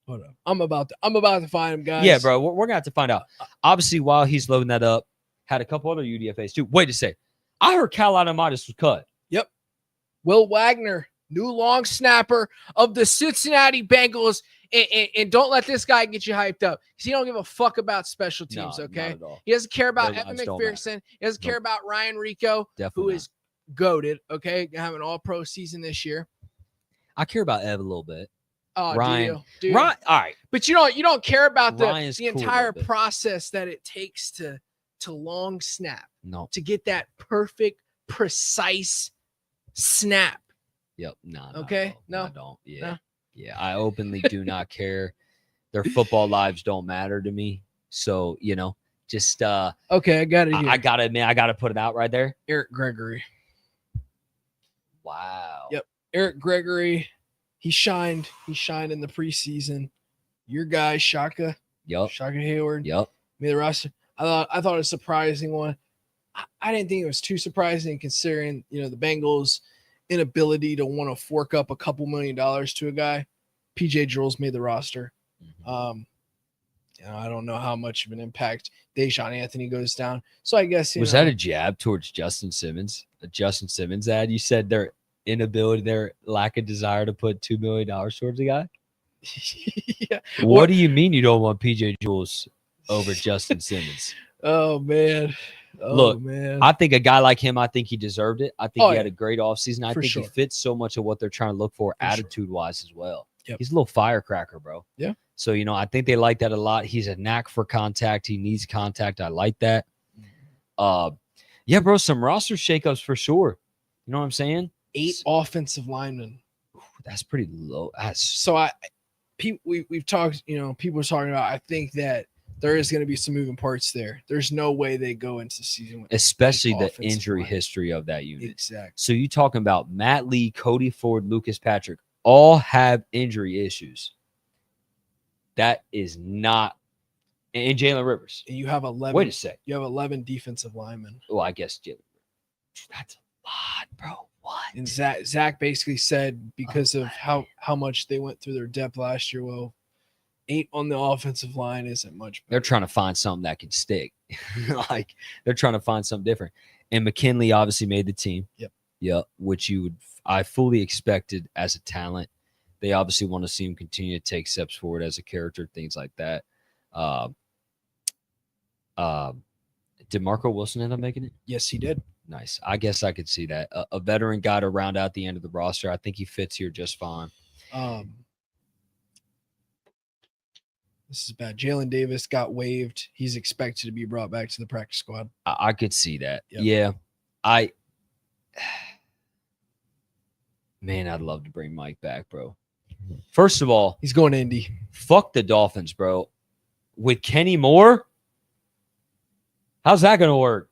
Hold up. I'm about to find him, guys. Yeah, bro. We're gonna have to find out. Obviously, while he's loading that up, had a couple other UDFAs too. Wait a second. I heard Cal Adamitis was cut. Yep. Will Wagner, new long snapper of the Cincinnati Bengals. And don't let this guy get you hyped up because he don't give a fuck about special teams, No, okay? not at all. He doesn't care about Their Evan lives don't McPherson. He doesn't care about Ryan Rico, Definitely who not. is goated, okay? Gonna have an all-pro season this year. I care about Ev a little bit. Oh, Ryan, do you? Ryan, all right. But you don't care about the Ryan's cool a entire little bit. process that it takes to long snap, No. to get that perfect, precise snap. Yep. No. Okay? No? I don't. Yeah. No? Yeah. I openly do not care. Their football lives don't matter to me. So, just Okay, I got it here. I gotta admit, I gotta put it out right there. Eric Gregory. Wow. Yep. Eric Gregory, he shined in the preseason. Your guy, Shaka Hayward, made the roster. I thought it was a surprising one. I didn't think it was too surprising considering, the Bengals' inability to want to fork up a couple $1 million to a guy. PJ Jules made the roster. Mm-hmm. I don't know how much of an impact Dejon Anthony goes down. So I guess was that a jab towards Justin Simmons? A Justin Simmons ad? You said their inability, their lack of desire to put $2 million towards a guy. Yeah. What do you mean you don't want PJ Jules over Justin Simmons? Oh man. Look, man. I think a guy like him, I think he deserved it. I think he had yeah. a great offseason. I think he fits so much of what they're trying to look for attitude-wise as well. Yep. He's a little firecracker, bro. Yeah. So, I think they like that a lot. He's a knack for contact. He needs contact. I like that. Yeah, bro, some roster shakeups for sure. You know what I'm saying? 8 offensive linemen. That's pretty low. We've talked, people were talking about, I think that there is going to be some moving parts there. There's no way they go into the season with especially the injury history of that unit. Exactly. So you talking about Matt Lee, Cody Ford, Lucas Patrick, all have injury issues. That is not, and Jalen Rivers. And you have 11. Wait a sec. You have 11 defensive linemen. Well, I guess Jalen. That's a lot, bro. What? And Zach basically said because of how much they went through their depth last year. Well, 8 on the offensive line isn't much better. They're trying to find something that can stick. Like they're trying to find something different. And McKinley obviously made the team. Yep. Which I fully expected as a talent. They obviously want to see him continue to take steps forward as a character, things like that. Did Marco Wilson end up making it? Yes, he did. Nice. I guess I could see that. A veteran guy to round out the end of the roster. I think he fits here just fine. This is bad. Jalen Davis got waived. He's expected to be brought back to the practice squad. I could see that. Yep. Yeah. Man, I'd love to bring Mike back, bro. First of all, he's going to Indy. Fuck the Dolphins, bro. With Kenny Moore, how's that going to work?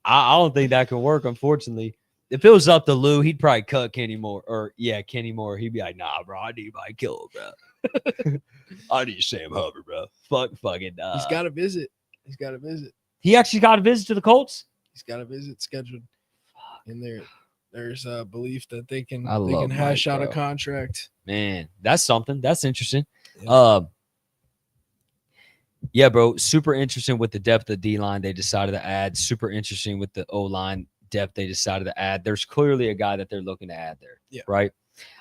I don't think that can work, unfortunately. If it was up to Lou, he'd probably cut Kenny Moore. Kenny Moore. He'd be like, nah, bro, I need Mike Killer, bro. I need Sam Hubbard, bro. Fucking. He's got a visit. He actually got a visit to the Colts? He's got a visit scheduled. And there's a belief that they can hash out a contract. Man, that's something. That's interesting. Yeah. Yeah, bro. Super interesting with the depth of D-line they decided to add. Super interesting with the O-line depth they decided to add. There's clearly a guy that they're looking to add there. Yeah. Right?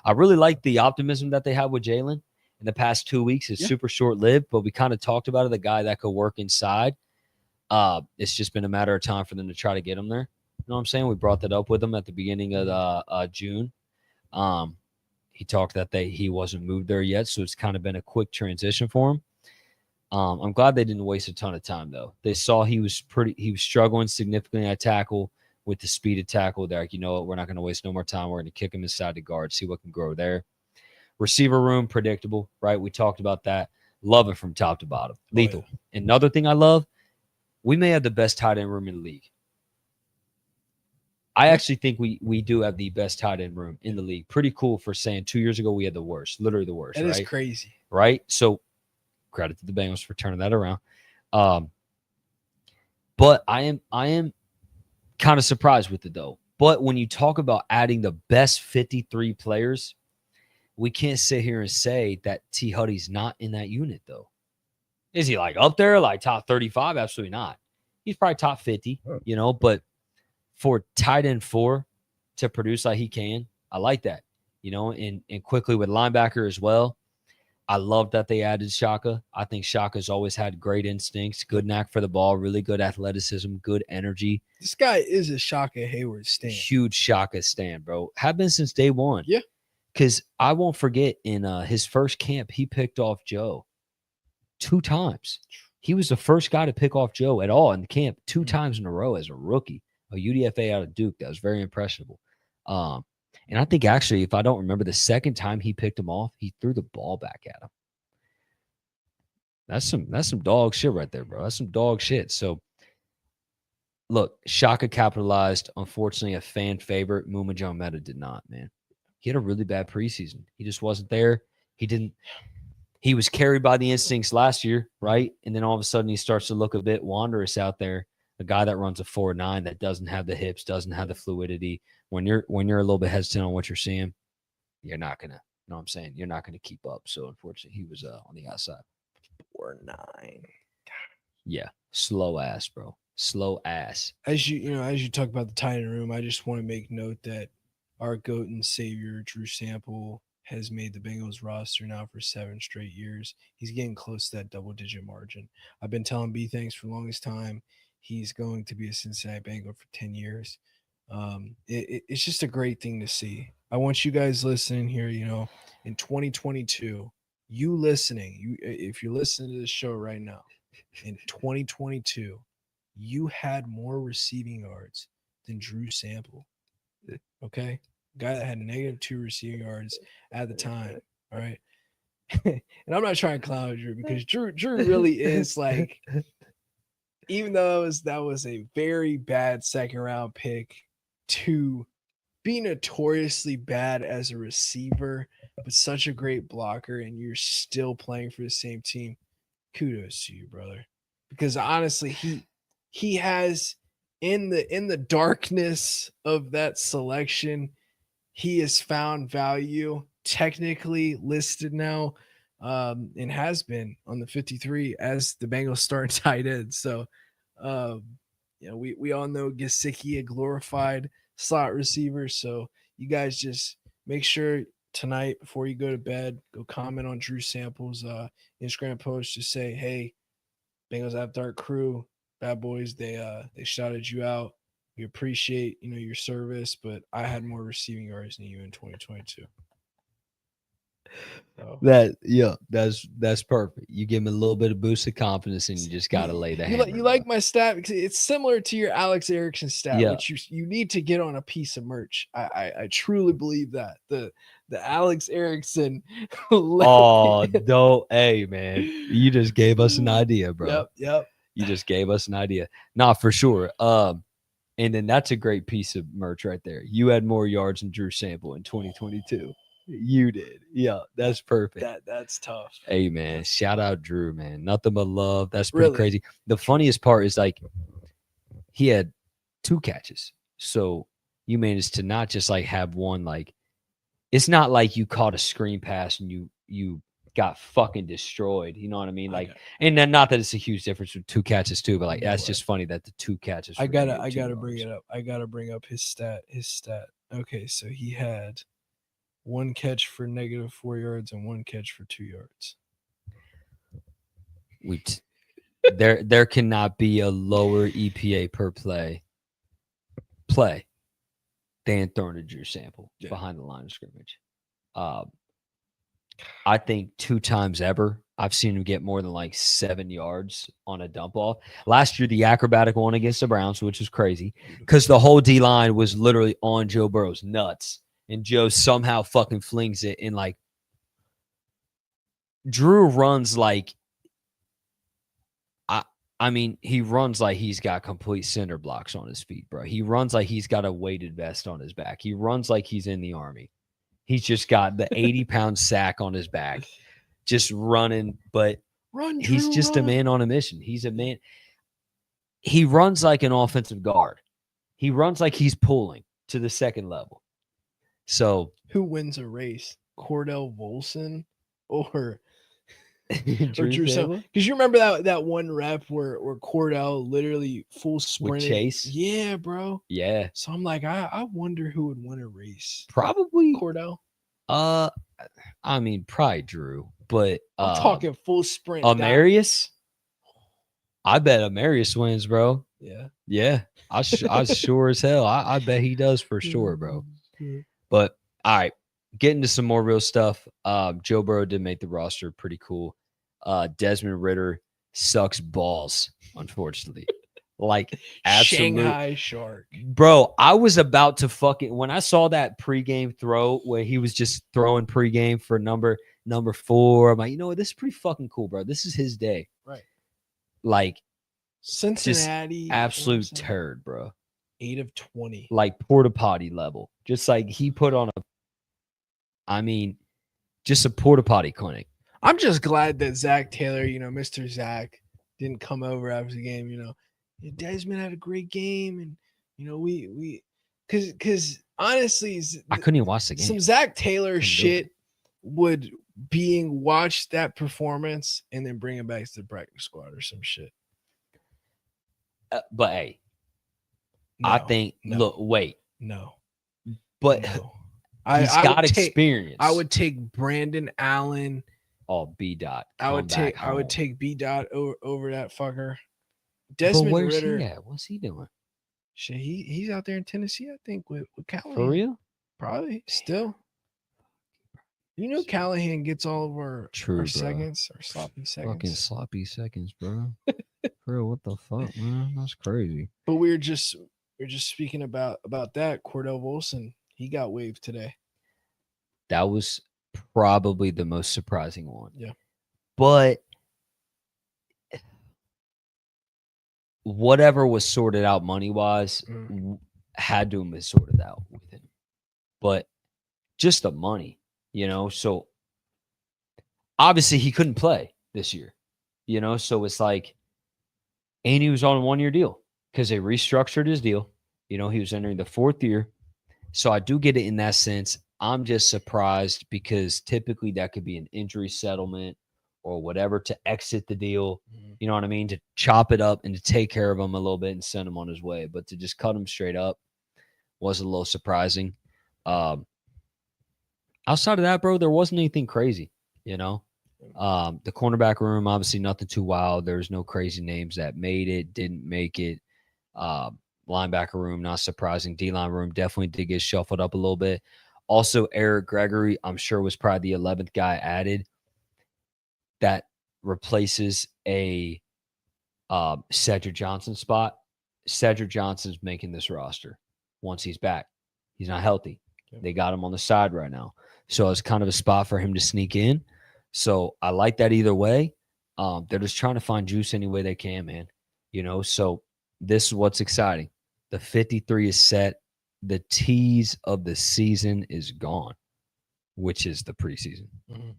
I really like the optimism that they have with Jalen in the past 2 weeks. It's super short-lived, but we kind of talked about it, the guy that could work inside. It's just been a matter of time for them to try to get him there. You know what I'm saying? We brought that up with him at the beginning of June. He talked that he wasn't moved there yet, so it's kind of been a quick transition for him. I'm glad they didn't waste a ton of time, though. They saw he was struggling significantly at tackle with the speed of tackle. They're like, you know what? We're not going to waste no more time. We're going to kick him inside the guard, see what can grow there. Receiver room, predictable, right? We talked about that. Love it from top to bottom. Lethal. Yeah. Another thing I love, we may have the best tight end room in the league. I actually think we do have the best tight end room in the league. Pretty cool for saying 2 years ago we had the worst, literally the worst. That right? is crazy. Right? So credit to the Bengals for turning that around. But I am kind of surprised with it though. But when you talk about adding the best 53 players, we can't sit here and say that T. Huddy's not in that unit though. Is he like up there, like top 35? Absolutely not. He's probably top 50, but for tight end 4 to produce like he can, I like that, and quickly with linebacker as well. I love that they added Shaka. I think Shaka's always had great instincts, good knack for the ball, really good athleticism, good energy. This guy is a Shaka Hayward stand. Huge Shaka stand, bro. Have been since day one. Yeah. Because I won't forget in his first camp, he picked off Joe 2 times. He was the first guy to pick off Joe at all in the camp 2 times in a row as a rookie, a UDFA out of Duke. That was very impressionable. And I think actually, if I don't remember, the second time he picked him off, he threw the ball back at him. That's some dog shit right there, bro. That's some dog shit. So, look, Shaka capitalized. Unfortunately, a fan favorite, Muma John Meta, did not, man. He had a really bad preseason. He just wasn't there. He was carried by the instincts last year, right? And then all of a sudden he starts to look a bit wondrous out there. A guy that runs a 4.9 that doesn't have the hips, doesn't have the fluidity. When you're a little bit hesitant on what you're seeing, you're not gonna, you know what I'm saying? You're not gonna keep up. So unfortunately, he was on the outside. 4.9. Yeah, slow ass, bro. Slow ass. As you talk about the tight end room, I just want to make note that our GOAT and savior Drew Sample has made the Bengals roster now for 7 straight years. He's getting close to that double-digit margin. I've been telling B Thanks for the longest time. He's going to be a Cincinnati Bengal for 10 years. It's just a great thing to see. I want you guys listening here, in 2022, you listening, if you're listening to this show right now, in 2022, you had more receiving yards than Drew Sample. Okay? Guy that had -2 receiving yards at the time. All right. And I'm not trying to clown Drew because Drew really is like, even though that was a very bad second round pick, to be notoriously bad as a receiver, but such a great blocker, and you're still playing for the same team. Kudos to you, brother. Because honestly, he has in the darkness of that selection, he has found value, technically listed now, and has been on the 53 as the Bengals starting tight end. So, we all know Gesicki, a glorified slot receiver. So you guys just make sure tonight before you go to bed, go comment on Drew Sample's Instagram post. Just say, hey, Bengals After Dark crew, bad boys, they shouted you out. We appreciate your service, but I had more receiving yards than you in 2022. So. That's perfect. You give him a little bit of boost of confidence, and you just gotta lay the hammer. You like my stat because it's similar to your Alex Erickson stat, which you need to get on a piece of merch. I truly believe that the Alex Erickson. Oh no, hey man, you just gave us an idea, bro. Yep. You just gave us an idea. Nah, for sure. And then that's a great piece of merch right there. You had more yards than Drew Sample in 2022. You did. Yeah, that's perfect. That's tough. Hey, man, shout out Drew, man. Nothing but love. That's pretty crazy. The funniest part is like he had 2 catches. So you managed to not just like have one, like it's not like you caught a screen pass and you got fucking destroyed. You know what I mean? Like, and then not that it's a huge difference with 2 catches too, but like that's just funny that the 2 catches. I gotta bring it up. I gotta bring up his stat. Okay, so he had 1 catch for -4 yards and 1 catch for 2 yards. There cannot be a lower EPA per play than throwing a Drew Sample behind the line of scrimmage. I think 2 times ever I've seen him get more than like 7 yards on a dump off. Last year, the acrobatic one against the Browns, which was crazy because the whole D line was literally on Joe Burrow's nuts. And Joe somehow fucking flings it. And like Drew runs like I mean, he runs like he's got complete cinder blocks on his feet, bro. He runs like he's got a weighted vest on his back. He runs like he's in the army. He's just got the 80-pound sack on his back, just running. But Run, he's Drew, just a run. man on a mission. He's a man. He runs like an offensive guard. He runs like he's pulling to the second level. So Who wins a race? Cordell Volson or Drew Drew? Sable Because you remember that one rep where Cordell literally full with sprinted. Chase. Yeah, bro. Yeah, So I'm like, I wonder who would win a race. probably. Cordell. I mean, probably Drew, but I'm talking full sprint. Amarius. I bet Amarius wins, bro. Yeah. I sure as hell. I bet he does for sure, bro. But all right, getting to some more real stuff. Joe Burrow did make the roster, pretty cool. Desmond Ritter sucks balls, unfortunately. Like absolute Shanghai Shark. Bro, I was about to fucking when I saw that pregame throw where he was just throwing pregame for number 4. I'm like, you know what? This is pretty fucking cool, bro. This is his day. Right. Like Cincinnati. just absolute turd, bro. 8 of 20. Like porta potty level. Just like he put on just a porta potty clinic. I'm just glad that Zach Taylor, Mr. Zach, didn't come over after the game. Desmond had a great game, and we because honestly, I couldn't even watch the game. Some Zach Taylor shit would being watch that performance and then bring him back to the practice squad or some shit. But hey, no, I think wait, but no. He's got experience. I would take Brandon Allen. Oh, B-Dot. I would take B-Dot over that fucker. Desmond Ritter. He at? What's he doing? Shit, he's out there in Tennessee, I think, with Callahan. For real? Probably still. Callahan gets all of our seconds or sloppy seconds. Fucking sloppy seconds, bro. Bro, what the fuck, man? That's crazy. But we're just speaking about that. Cordell Volson, he got waived today. That was probably the most surprising one. Yeah. But whatever was sorted out money-wise had to have been sorted out with him. But just the money, so obviously he couldn't play this year, so it's like, and he was on a 1-year deal because they restructured his deal. He was entering the 4th year. So I do get it in that sense. I'm just surprised because typically that could be an injury settlement or whatever to exit the deal. You know what I mean? To chop it up and to take care of him a little bit and send him on his way. But to just cut him straight up was a little surprising. Outside of that, bro, there wasn't anything crazy, The cornerback room, obviously nothing too wild. There's no crazy names that made it, didn't make it. Linebacker room, not surprising. D-line room definitely did get shuffled up a little bit. Also, Eric Gregory, I'm sure, was probably the 11th guy added that replaces a Cedric Johnson spot. Cedric Johnson's making this roster once he's back. He's not healthy. Yep. They got him on the side right now. So it's kind of a spot for him to sneak in. So I like that either way. They're just trying to find juice any way they can, man. So this is what's exciting. The 53 is set. The tease of the season is gone, which is the preseason. Mm-hmm.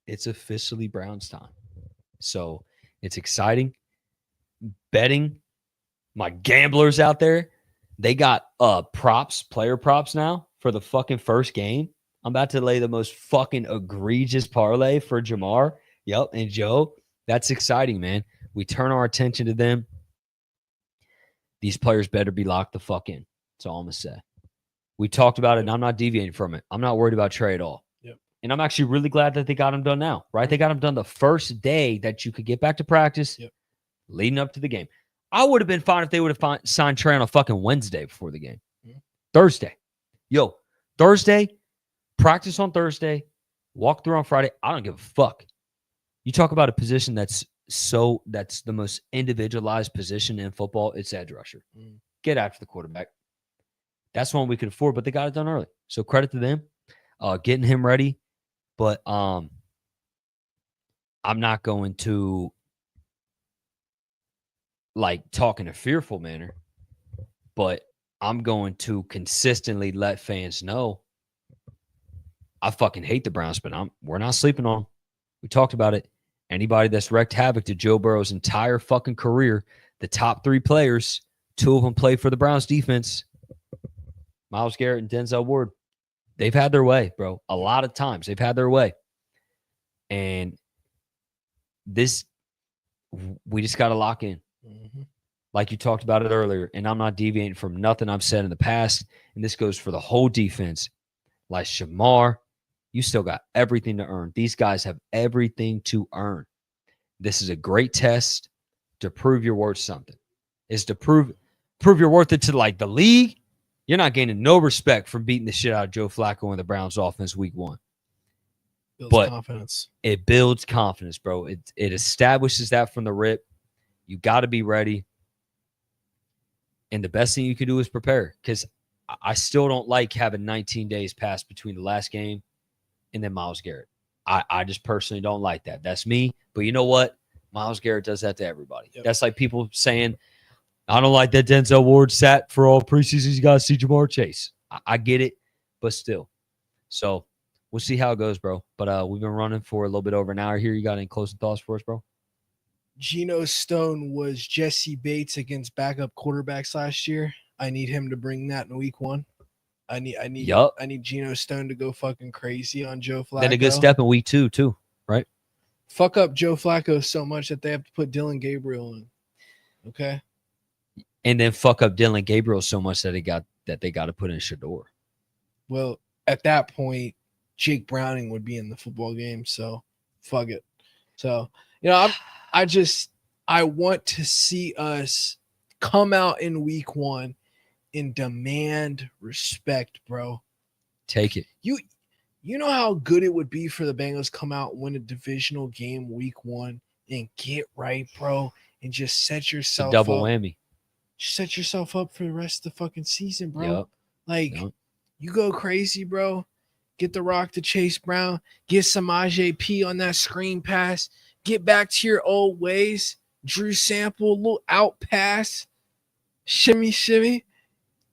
It's officially Browns time. So it's exciting. Betting, my gamblers out there, they got player props now for the fucking first game. I'm about to lay the most fucking egregious parlay for Jamar. Yep, and Joe. That's exciting, man. We turn our attention to them. These players better be locked the fuck in. That's all I'm going to say. We talked about it, and I'm not deviating from it. I'm not worried about Trey at all. Yep. And I'm actually really glad that they got him done now, right? They got him done the first day that you could get back to practice leading up to the game. I would have been fine if they would have signed Trey on a fucking Wednesday before the game. Mm-hmm. Thursday. Thursday, practice on Thursday, walk through on Friday. I don't give a fuck. You talk about a position that's the most individualized position in football. It's edge rusher. Get after the quarterback. That's one we could afford, but they got it done early. So credit to them, getting him ready. But I'm not going to like talk in a fearful manner, but I'm going to consistently let fans know I fucking hate the Browns, but we're not sleeping on them. We talked about it. Anybody that's wreaked havoc to Joe Burrow's entire fucking career, the top 3 players, 2 of them play for the Browns defense, Myles Garrett and Denzel Ward. They've had their way, bro. A lot of times they've had their way. And this, we just got to lock in. Mm-hmm. Like you talked about it earlier, and I'm not deviating from nothing I've said in the past, and this goes for the whole defense. Like Shamar, you still got everything to earn. These guys have everything to earn. This is a great test to prove you're worth something. Is to prove you're worth it to like the league. You're not gaining no respect from beating the shit out of Joe Flacco and the Browns offense week 1. Builds confidence. It builds confidence, bro. It establishes that from the rip. You got to be ready. And the best thing you can do is prepare, because I still don't like having 19 days pass between the last game and then Myles Garrett. I just personally don't like that. That's me. But you know what? Myles Garrett does that to everybody. Yep. That's like people saying, I don't like that Denzel Ward sat for all preseason. You got to see Jamar Chase. I get it, but still. So we'll see how it goes, bro. But we've been running for a little bit over an hour here. You got any closing thoughts for us, bro? Geno Stone was Jesse Bates against backup quarterbacks last year. I need him to bring that in week 1. I need Geno Stone to go fucking crazy on Joe Flacco. Then a good step in week 2 too, right? Fuck up Joe Flacco so much that they have to put Dylan Gabriel in. Okay. And then fuck up Dylan Gabriel so much that they got to put in Shador. Well, at that point, Jake Browning would be in the football game, so fuck it. So, I want to see us come out in week 1 and demand respect, bro. Take it. You know how good it would be for the Bengals come out and win a divisional game week 1 and get right, bro, and just set yourself up. Double up. Whammy. Set yourself up for the rest of the fucking season, bro. Yep. You go crazy, bro. Get the rock to Chase Brown. Get Samaje P on that screen pass. Get back to your old ways. Drew Sample, little out pass. Shimmy.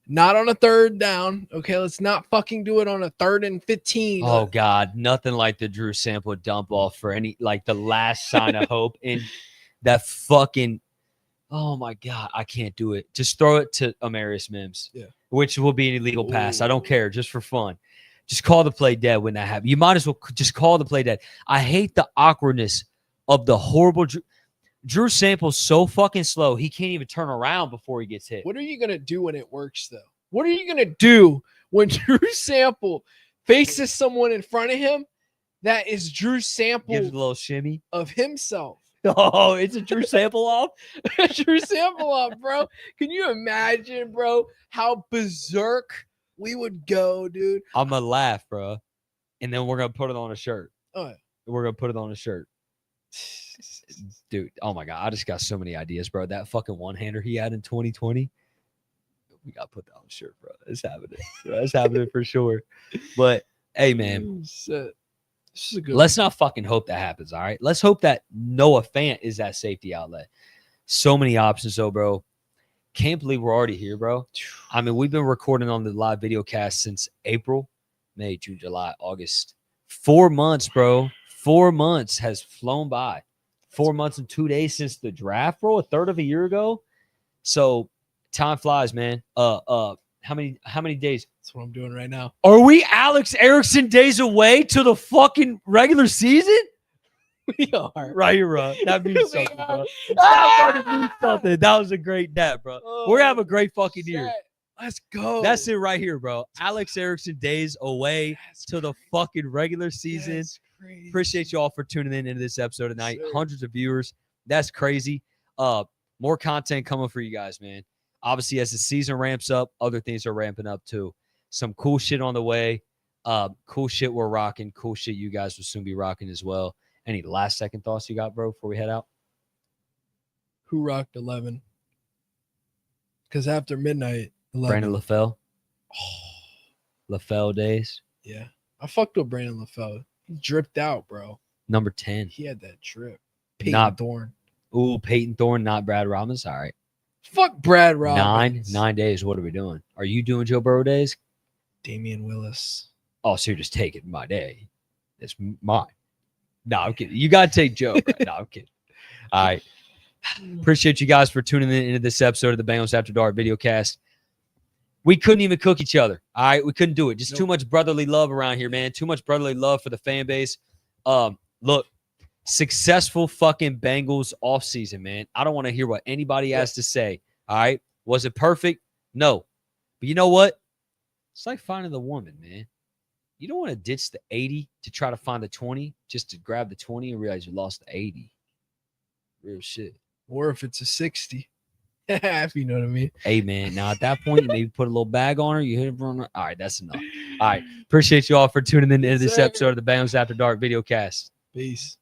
Not on a 3rd down. Okay, let's not fucking do it on a 3rd and 15. Oh, God. Nothing like the Drew Sample dump off for the last sign of hope. And that fucking, oh, my God, I can't do it. Just throw it to Amarius Mims, which will be an illegal pass. I don't care, just for fun. Just call the play dead when that happens. You might as well just call the play dead. I hate the awkwardness of the horrible Drew Sample's so fucking slow, he can't even turn around before he gets hit. What are you going to do when it works, though? What are you going to do when Drew Sample faces someone in front of him that is Drew Sample gives a little shimmy of himself? Oh, it's a Drew Sample off? Drew Sample off, bro. Can you imagine, bro, how berserk we would go, dude? I'm going to laugh, bro. And then we're going to put it on a shirt. Oh, yeah. We're going to put it on a shirt. Dude, oh my God. I just got so many ideas, bro. That fucking one-hander he had in 2020. We got to put that on a shirt, bro. It's happening. That's happening for sure. But, hey, man. This is a good Let's not fucking hope that happens, all right? Let's hope that Noah Fant is that safety outlet. So many options, though, bro. Can't believe we're already here, bro. I mean, we've been recording on the live video cast since April, May, June, July, August. 4 months, bro. 4 months has flown by. 4 months and 2 days since the draft, bro. A third of a year ago. So time flies, man. How many days? That's what I'm doing right now. Are we Alex Erickson days away to the fucking regular season? We are. Right, bro. That means something, bro. That means something. That was a great nap, bro. We're having a great fucking year. Let's go. That's it right here, bro. Alex Erickson days away to the fucking regular season. Appreciate you all for tuning in into this episode tonight. Hundreds of viewers. That's crazy. More content coming for you guys, man. Obviously, as the season ramps up, other things are ramping up too. Some cool shit on the way. Cool shit we're rocking. Cool shit you guys will soon be rocking as well. Any last second thoughts you got, bro, before we head out? Who rocked 11? Because after midnight, 11. Brandon LaFell. LaFell days. Yeah. I fucked with Brandon LaFell. He dripped out, bro. Number 10. He had that drip. Peyton Thorne. Ooh, Peyton Thorne, not Brad Robbins. All right. Fuck Brad Robbins. 9 days. What are we doing? Are you doing Joe Burrow days? Damian Willis. Oh, so you're just taking my day. It's mine. No, I'm kidding. You got to take Joe. Right? No, I'm kidding. All right. Appreciate you guys for tuning in into this episode of the Bengals After Dark video cast. We couldn't even cook each other. All right. We couldn't do it. Just too much brotherly love around here, man. Too much brotherly love for the fan base. Look, successful fucking Bengals offseason, man. I don't want to hear what anybody has to say. All right. Was it perfect? No. But you know what? It's like finding the woman, man. You don't want to ditch the 80 to try to find the 20 just to grab the 20 and realize you lost the 80. Real shit. Or if it's a 60. If you know what I mean. Hey, man. Now, at that point, you maybe put a little bag on her. You hit it from her. All right. That's enough. All right. Appreciate you all for tuning in to this episode of the Bengals After Dark video cast. Peace.